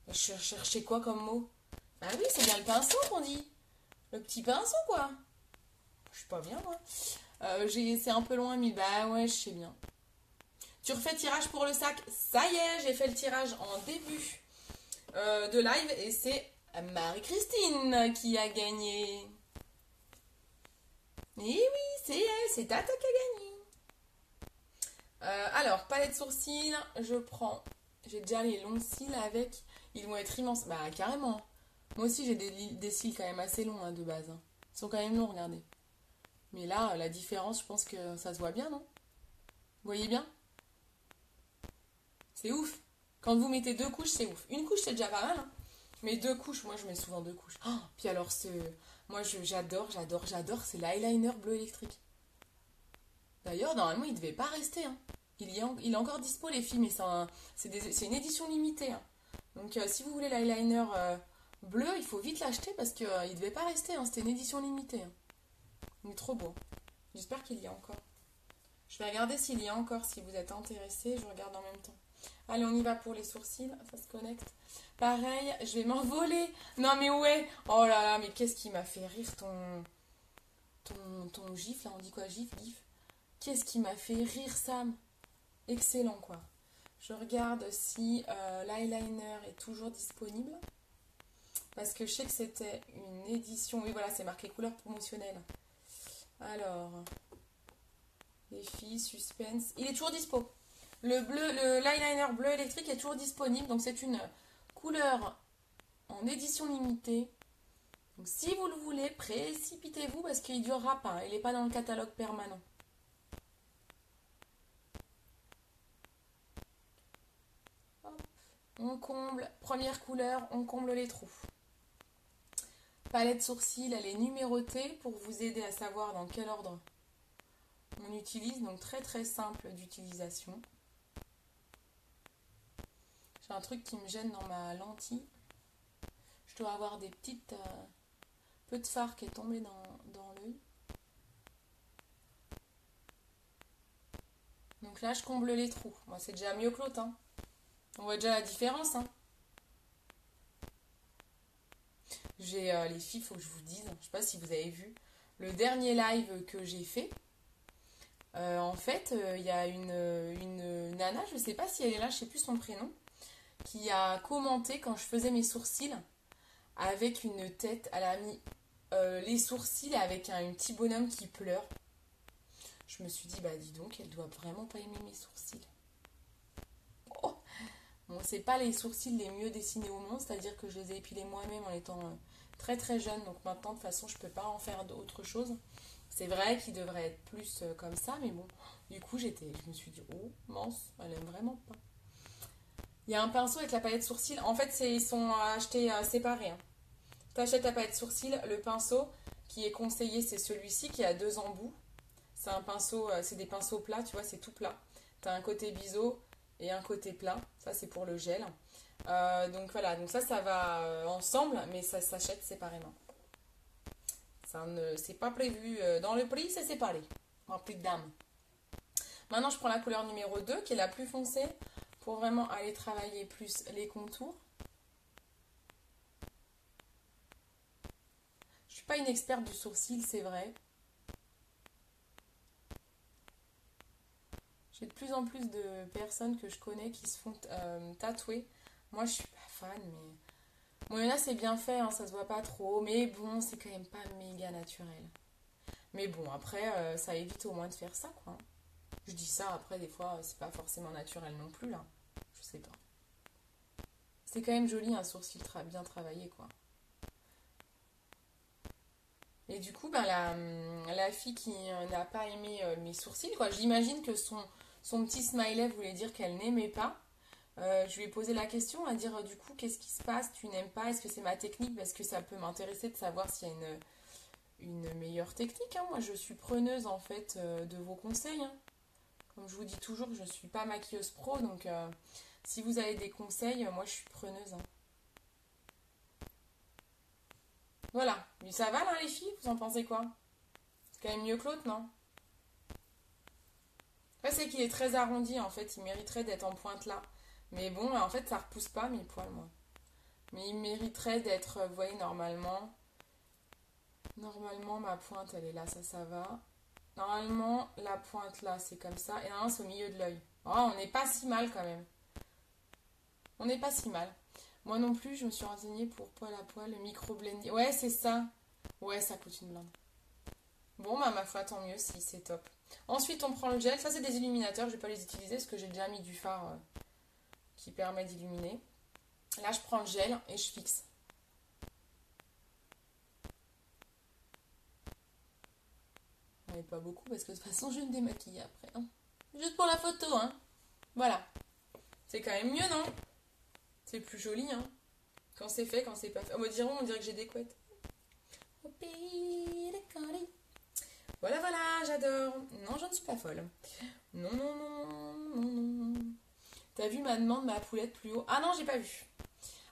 Je cherchais quoi comme mot? Bah oui, c'est bien le pinceau qu'on dit. Le petit pinceau, quoi. Je suis pas bien, moi. C'est un peu loin, mais bah ouais, je sais bien. Tu refais tirage pour le sac. Ça y est, j'ai fait le tirage en début de live et c'est Marie-Christine qui a gagné. Et oui, c'est elle, c'est Tata qui a gagné. Alors, palette sourcils, je prends. J'ai déjà les longs cils avec. Ils vont être immenses. Bah, carrément. Moi aussi, j'ai des cils quand même assez longs hein, de base. Hein. Ils sont quand même longs, regardez. Mais là, la différence, je pense que ça se voit bien, non? Vous voyez bien? C'est ouf. Quand vous mettez deux couches, c'est ouf. Une couche, c'est déjà pas mal. Hein. Mais deux couches, moi, je mets souvent deux couches. Oh, puis alors, moi, j'adore, c'est l'eyeliner bleu électrique. D'ailleurs, normalement, il devait pas rester. Hein. Il est encore dispo, les filles, mais c'est une édition limitée. Hein. Donc, si vous voulez l'eyeliner bleu, il faut vite l'acheter parce qu'il ne devait pas rester. Hein. C'était une édition limitée. Hein. Il est trop beau. J'espère qu'il y a encore. Je vais regarder s'il y a encore, si vous êtes intéressés. Je regarde en même temps. Allez, on y va pour les sourcils. Ça se connecte. Pareil, je vais m'envoler. Non, mais ouais. Oh là là, mais qu'est-ce qui m'a fait rire ton gif, là, on dit quoi, gif. Qu'est-ce qui m'a fait rire, Sam? Excellent, quoi. Je regarde si l'eyeliner est toujours disponible. Parce que je sais que c'était une édition. Oui, voilà, c'est marqué couleur promotionnelle. Alors, les filles, suspense. Il est toujours dispo. L'eyeliner bleu électrique est toujours disponible. Donc, c'est une couleur en édition limitée. Donc, si vous le voulez, précipitez-vous parce qu'il ne durera pas. Il n'est pas dans le catalogue permanent. On comble, première couleur, on comble les trous. Palette sourcils, elle est numérotée pour vous aider à savoir dans quel ordre on utilise. Donc très très simple d'utilisation. J'ai un truc qui me gêne dans ma lentille. Je dois avoir des petites... peu de fard qui est tombé dans l'œil. Donc là, je comble les trous. Moi, c'est déjà mieux que l'autre. Hein. On voit déjà la différence. Hein. Les filles, il faut que je vous dise, je ne sais pas si vous avez vu, le dernier live que j'ai fait, en fait, il y a une nana, je ne sais pas si elle est là, je ne sais plus son prénom, qui a commenté quand je faisais mes sourcils avec une tête, elle a mis les sourcils avec un petit bonhomme qui pleure. Je me suis dit, bah dis donc, elle doit vraiment pas aimer mes sourcils. Oh. Bon, c'est pas les sourcils les mieux dessinés au monde, c'est-à-dire que je les ai épilés moi-même en étant très très jeune, donc maintenant de toute façon je peux pas en faire d'autre chose. C'est vrai qu'ils devraient être plus comme ça, mais bon, du coup je me suis dit, oh mince, elle aime vraiment pas. Il y a un pinceau avec la palette sourcils, en fait ils sont achetés séparés. Hein. Tu achètes la palette sourcils, le pinceau qui est conseillé c'est celui-ci qui a deux embouts. C'est un pinceau, c'est des pinceaux plats, tu vois, c'est tout plat. Tu as un côté biseau et un côté plat, ça c'est pour le gel. Donc voilà, donc ça va ensemble, mais ça s'achète séparément. Ça ne c'est pas prévu dans le prix, c'est séparé. En prix de dame. Maintenant, je prends la couleur numéro 2, qui est la plus foncée, pour vraiment aller travailler plus les contours. Je suis pas une experte du sourcil, c'est vrai. J'ai de plus en plus de personnes que je connais qui se font tatouer. Moi, je suis pas fan, mais... Bon, il y en a, c'est bien fait, hein, ça se voit pas trop. Mais bon, c'est quand même pas méga naturel. Mais bon, après, ça évite au moins de faire ça, quoi. Je dis ça, après, des fois, c'est pas forcément naturel non plus, là. Je sais pas. C'est quand même joli, un sourcil bien travaillé, quoi. Et du coup, ben, la fille qui n'a pas aimé mes sourcils, quoi, j'imagine que son petit smiley voulait dire qu'elle n'aimait pas. Je lui ai posé la question à dire du coup qu'est-ce qui se passe, tu n'aimes pas, est-ce que c'est ma technique, parce que ça peut m'intéresser de savoir s'il y a une meilleure technique. Hein. Moi je suis preneuse en fait de vos conseils. Hein. Comme je vous dis toujours, je ne suis pas maquilleuse pro, donc si vous avez des conseils, moi je suis preneuse. Hein. Voilà, mais ça va là les filles, vous en pensez quoi? C'est quand même mieux que l'autre, non? Après c'est qu'il est très arrondi en fait, il mériterait d'être en pointe là. Mais bon, en fait, ça repousse pas mes poils, moi. Mais il mériterait d'être, vous voyez, normalement, ma pointe, elle est là, ça va. Normalement, la pointe là, c'est comme ça. Et normalement, c'est au milieu de l'œil. Oh, on n'est pas si mal quand même. On n'est pas si mal. Moi non plus, je me suis renseignée pour poil à poil, le micro-blending. Ouais, c'est ça. Ouais, ça coûte une blinde. Bon, bah ma foi, tant mieux si c'est top. Ensuite, on prend le gel. Ça, c'est des illuminateurs. Je vais pas les utiliser parce que j'ai déjà mis du fard qui permet d'illuminer. Là, je prends le gel et je fixe. Mais pas beaucoup parce que de toute façon, je vais me démaquiller après. Hein. Juste pour la photo, hein. Voilà. C'est quand même mieux, non? C'est plus joli, hein. Quand c'est fait, quand c'est pas fait. On dirait que j'ai des couettes. Au pays des colis. Voilà, voilà, j'adore. Non, je ne suis pas folle. Non, non, non, non, non. T'as vu ma demande, ma poulette plus haut? Ah non, j'ai pas vu.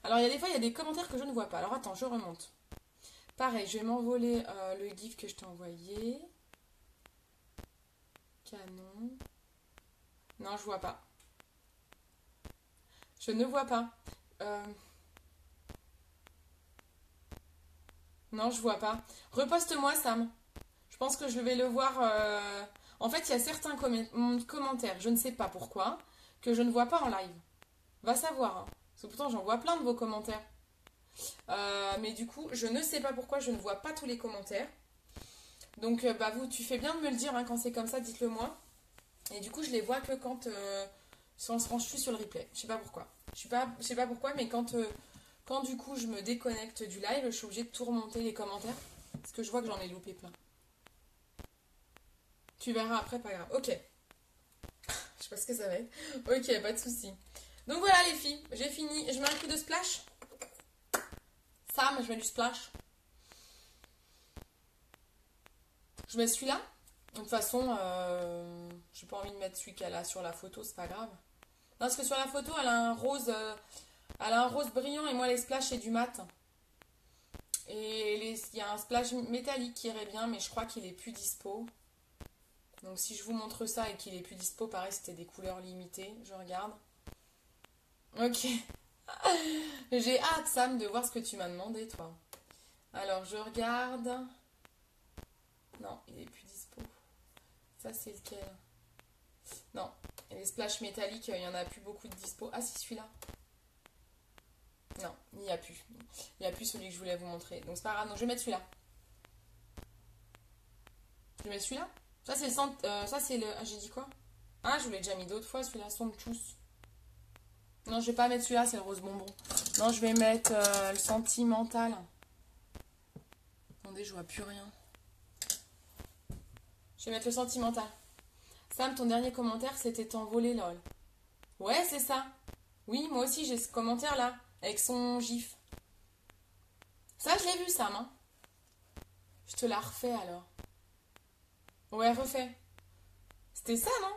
Alors, il y a des fois, il y a des commentaires que je ne vois pas. Alors, attends, je remonte. Pareil, je vais m'envoler le gif que je t'ai envoyé. Canon. Non, je vois pas. Je ne vois pas. Non, je vois pas. Reposte-moi, Sam. Je pense que je vais le voir. En fait, il y a certains commentaires, je ne sais pas pourquoi, que je ne vois pas en live. Va savoir. Hein. Parce que pourtant, j'en vois plein de vos commentaires. Mais du coup, je ne sais pas pourquoi je ne vois pas tous les commentaires. Donc, bah, tu fais bien de me le dire hein, quand c'est comme ça, dites-le moi. Et du coup, je les vois que quand je suis sur le replay. Je sais pas pourquoi. Je sais pas pourquoi, mais quand du coup je me déconnecte du live, je suis obligée de tout remonter les commentaires. Parce que je vois que j'en ai loupé plein. Tu verras après, pas grave. Ok. Je sais pas ce que ça va être. Ok, pas de soucis. Donc voilà les filles, j'ai fini. Je mets un coup de splash. Sam, je mets du splash. Je mets celui-là. De toute façon, j'ai pas envie de mettre celui qu'elle a sur la photo, c'est pas grave. Non, parce que sur la photo, elle a un rose brillant et moi les splash c'est du mat. Et il y a un splash métallique qui irait bien, mais je crois qu'il est plus dispo. Donc si je vous montre ça et qu'il est plus dispo, pareil, c'était des couleurs limitées. Je regarde. Ok. J'ai hâte, Sam, de voir ce que tu m'as demandé, toi. Alors, je regarde. Non, il est plus dispo. Ça, c'est lequel? Non. Et les splash métalliques, il n'y en a plus beaucoup de dispo. Ah, si, celui-là. Non, il n'y a plus. Il n'y a plus celui que je voulais vous montrer. Donc, c'est pas grave. Donc, je vais mettre celui-là. Je vais mettre celui-là. Ça, c'est le centre. Ça, c'est le. Ah, j'ai dit quoi? Ah, je vous l'ai déjà mis d'autres fois, celui-là. Somptuous. Non, je vais pas mettre celui-là, c'est le rose bonbon. Non, je vais mettre le sentimental. Attendez, je vois plus rien. Je vais mettre le sentimental. Sam, ton dernier commentaire, c'était envolé, lol. Ouais, c'est ça. Oui, moi aussi, j'ai ce commentaire-là, avec son gif. Ça, je l'ai vu, Sam. Hein. Je te la refais, alors. Ouais, refais. C'était ça, non?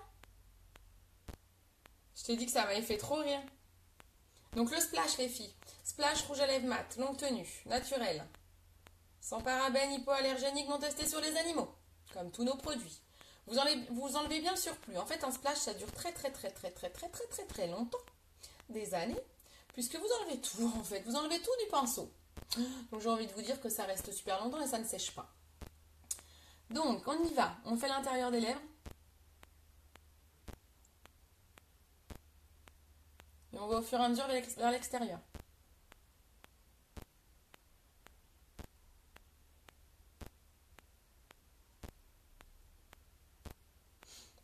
Je t'ai dit que ça m'avait fait trop rire. Donc, le splash, les filles. Splash rouge à lèvres mat, longue tenue, naturel. Sans parabènes hypoallergéniques non testés sur les animaux. Comme tous nos produits. Vous enlevez bien le surplus. En fait, un splash, ça dure très longtemps. Des années. Puisque vous enlevez tout, en fait. Vous enlevez tout du pinceau. Donc, j'ai envie de vous dire que ça reste super longtemps et ça ne sèche pas. Donc, on y va. On fait l'intérieur des lèvres. Et on va au fur et à mesure vers l'extérieur.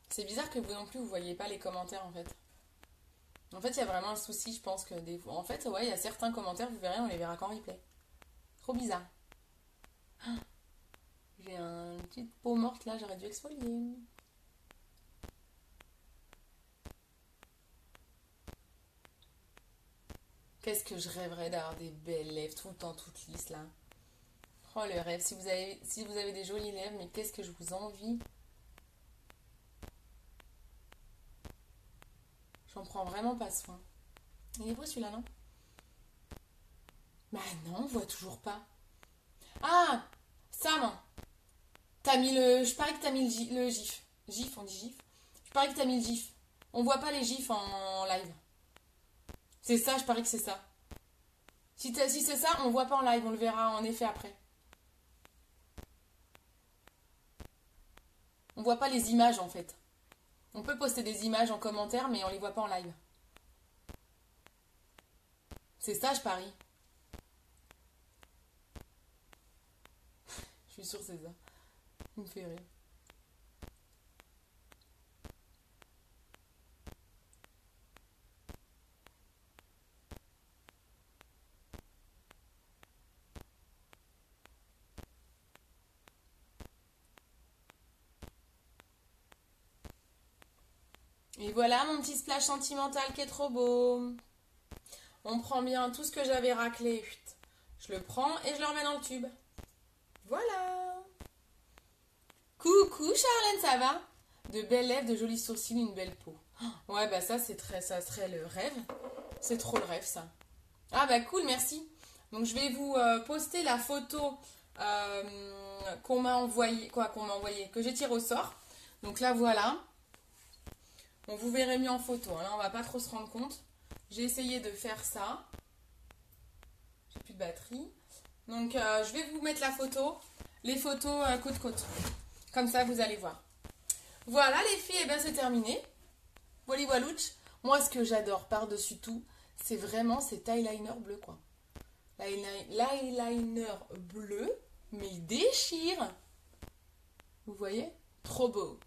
C'est bizarre que vous non plus, vous voyez pas les commentaires, en fait. En fait, il y a vraiment un souci, je pense que des fois. En fait, ouais, il y a certains commentaires, vous verrez, on les verra qu'en replay. Trop bizarre. J'ai une petite peau morte là, j'aurais dû exfolier. Qu'est-ce que je rêverais d'avoir des belles lèvres tout le temps toutes lisses là. Oh le rêve, si vous avez des jolies lèvres, mais qu'est-ce que je vous envie. J'en prends vraiment pas soin. Il est beau celui-là, non? Bah non, on voit toujours pas. Ah Sam, t'as mis le. Je parie que t'as mis le gif. Gif, on dit gif. Je parie que t'as mis le gif. On voit pas les gifs en live. C'est ça, je parie que c'est ça. Si c'est ça, on voit pas en live, on le verra en effet après. On voit pas les images en fait. On peut poster des images en commentaire, mais on les voit pas en live. C'est ça, je parie. Je suis sûre que c'est ça. Il me fait rire. Et voilà mon petit splash sentimental qui est trop beau. On prend bien tout ce que j'avais raclé. Je le prends et je le remets dans le tube. Voilà. Coucou Charlène, ça va? De belles lèvres, de jolis sourcils, une belle peau. Ouais, bah ça, ça serait le rêve. C'est trop le rêve, ça. Ah bah cool, merci. Donc je vais vous poster la photo qu'on m'a envoyée, que j'ai tirée au sort. Donc là, voilà. Bon, vous verrez mieux en photo, hein. Là, on va pas trop se rendre compte. J'ai essayé de faire ça. J'ai plus de batterie. Donc, je vais vous mettre la photo. Les photos côte à côte. Comme ça, vous allez voir. Voilà, les filles, et bien c'est terminé. Voilà, voilouch. Moi, ce que j'adore par-dessus tout, c'est vraiment cet eyeliner bleu, quoi. L'eyeliner bleu, mais il déchire. Vous voyez? Trop beau.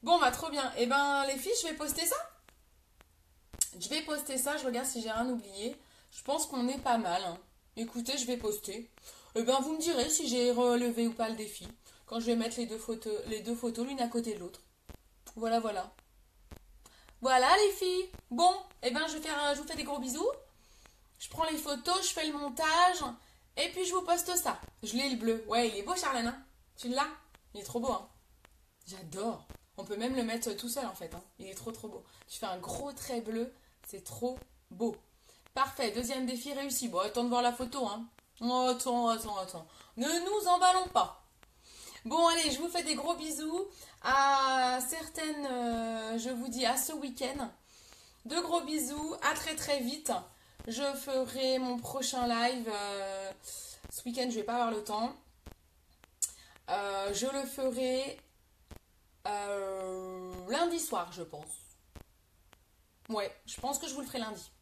Bon, bah trop bien. Et ben les filles, je vais poster ça. Je vais poster ça, je regarde si j'ai rien oublié. Je pense qu'on est pas mal, hein. Écoutez, je vais poster. Et ben vous me direz si j'ai relevé ou pas le défi. Quand je vais mettre les deux photos l'une à côté de l'autre. Voilà, voilà. Voilà les filles. Bon, et ben je vous fais des gros bisous. Je prends les photos, je fais le montage. Et puis je vous poste ça. Je l'ai le bleu. Ouais, il est beau Charlène, hein. Tu l'as? Il est trop beau, hein. J'adore. On peut même le mettre tout seul en fait, hein. Il est trop trop beau. Tu fais un gros trait bleu, c'est trop beau. Parfait, deuxième défi réussi. Bon, attends de voir la photo, hein. Oh, attends. Ne nous emballons pas. Bon, allez, je vous fais des gros bisous. À certaines, je vous dis à ce week-end. De gros bisous, à très très vite. Je ferai mon prochain live. Ce week-end, je vais pas avoir le temps. Je le ferai lundi soir, je pense. Ouais, je pense que je vous le ferai lundi.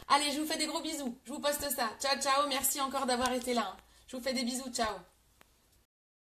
Allez, je vous fais des gros bisous. Je vous poste ça. Ciao, ciao. Merci encore d'avoir été là. Je vous fais des bisous. Ciao.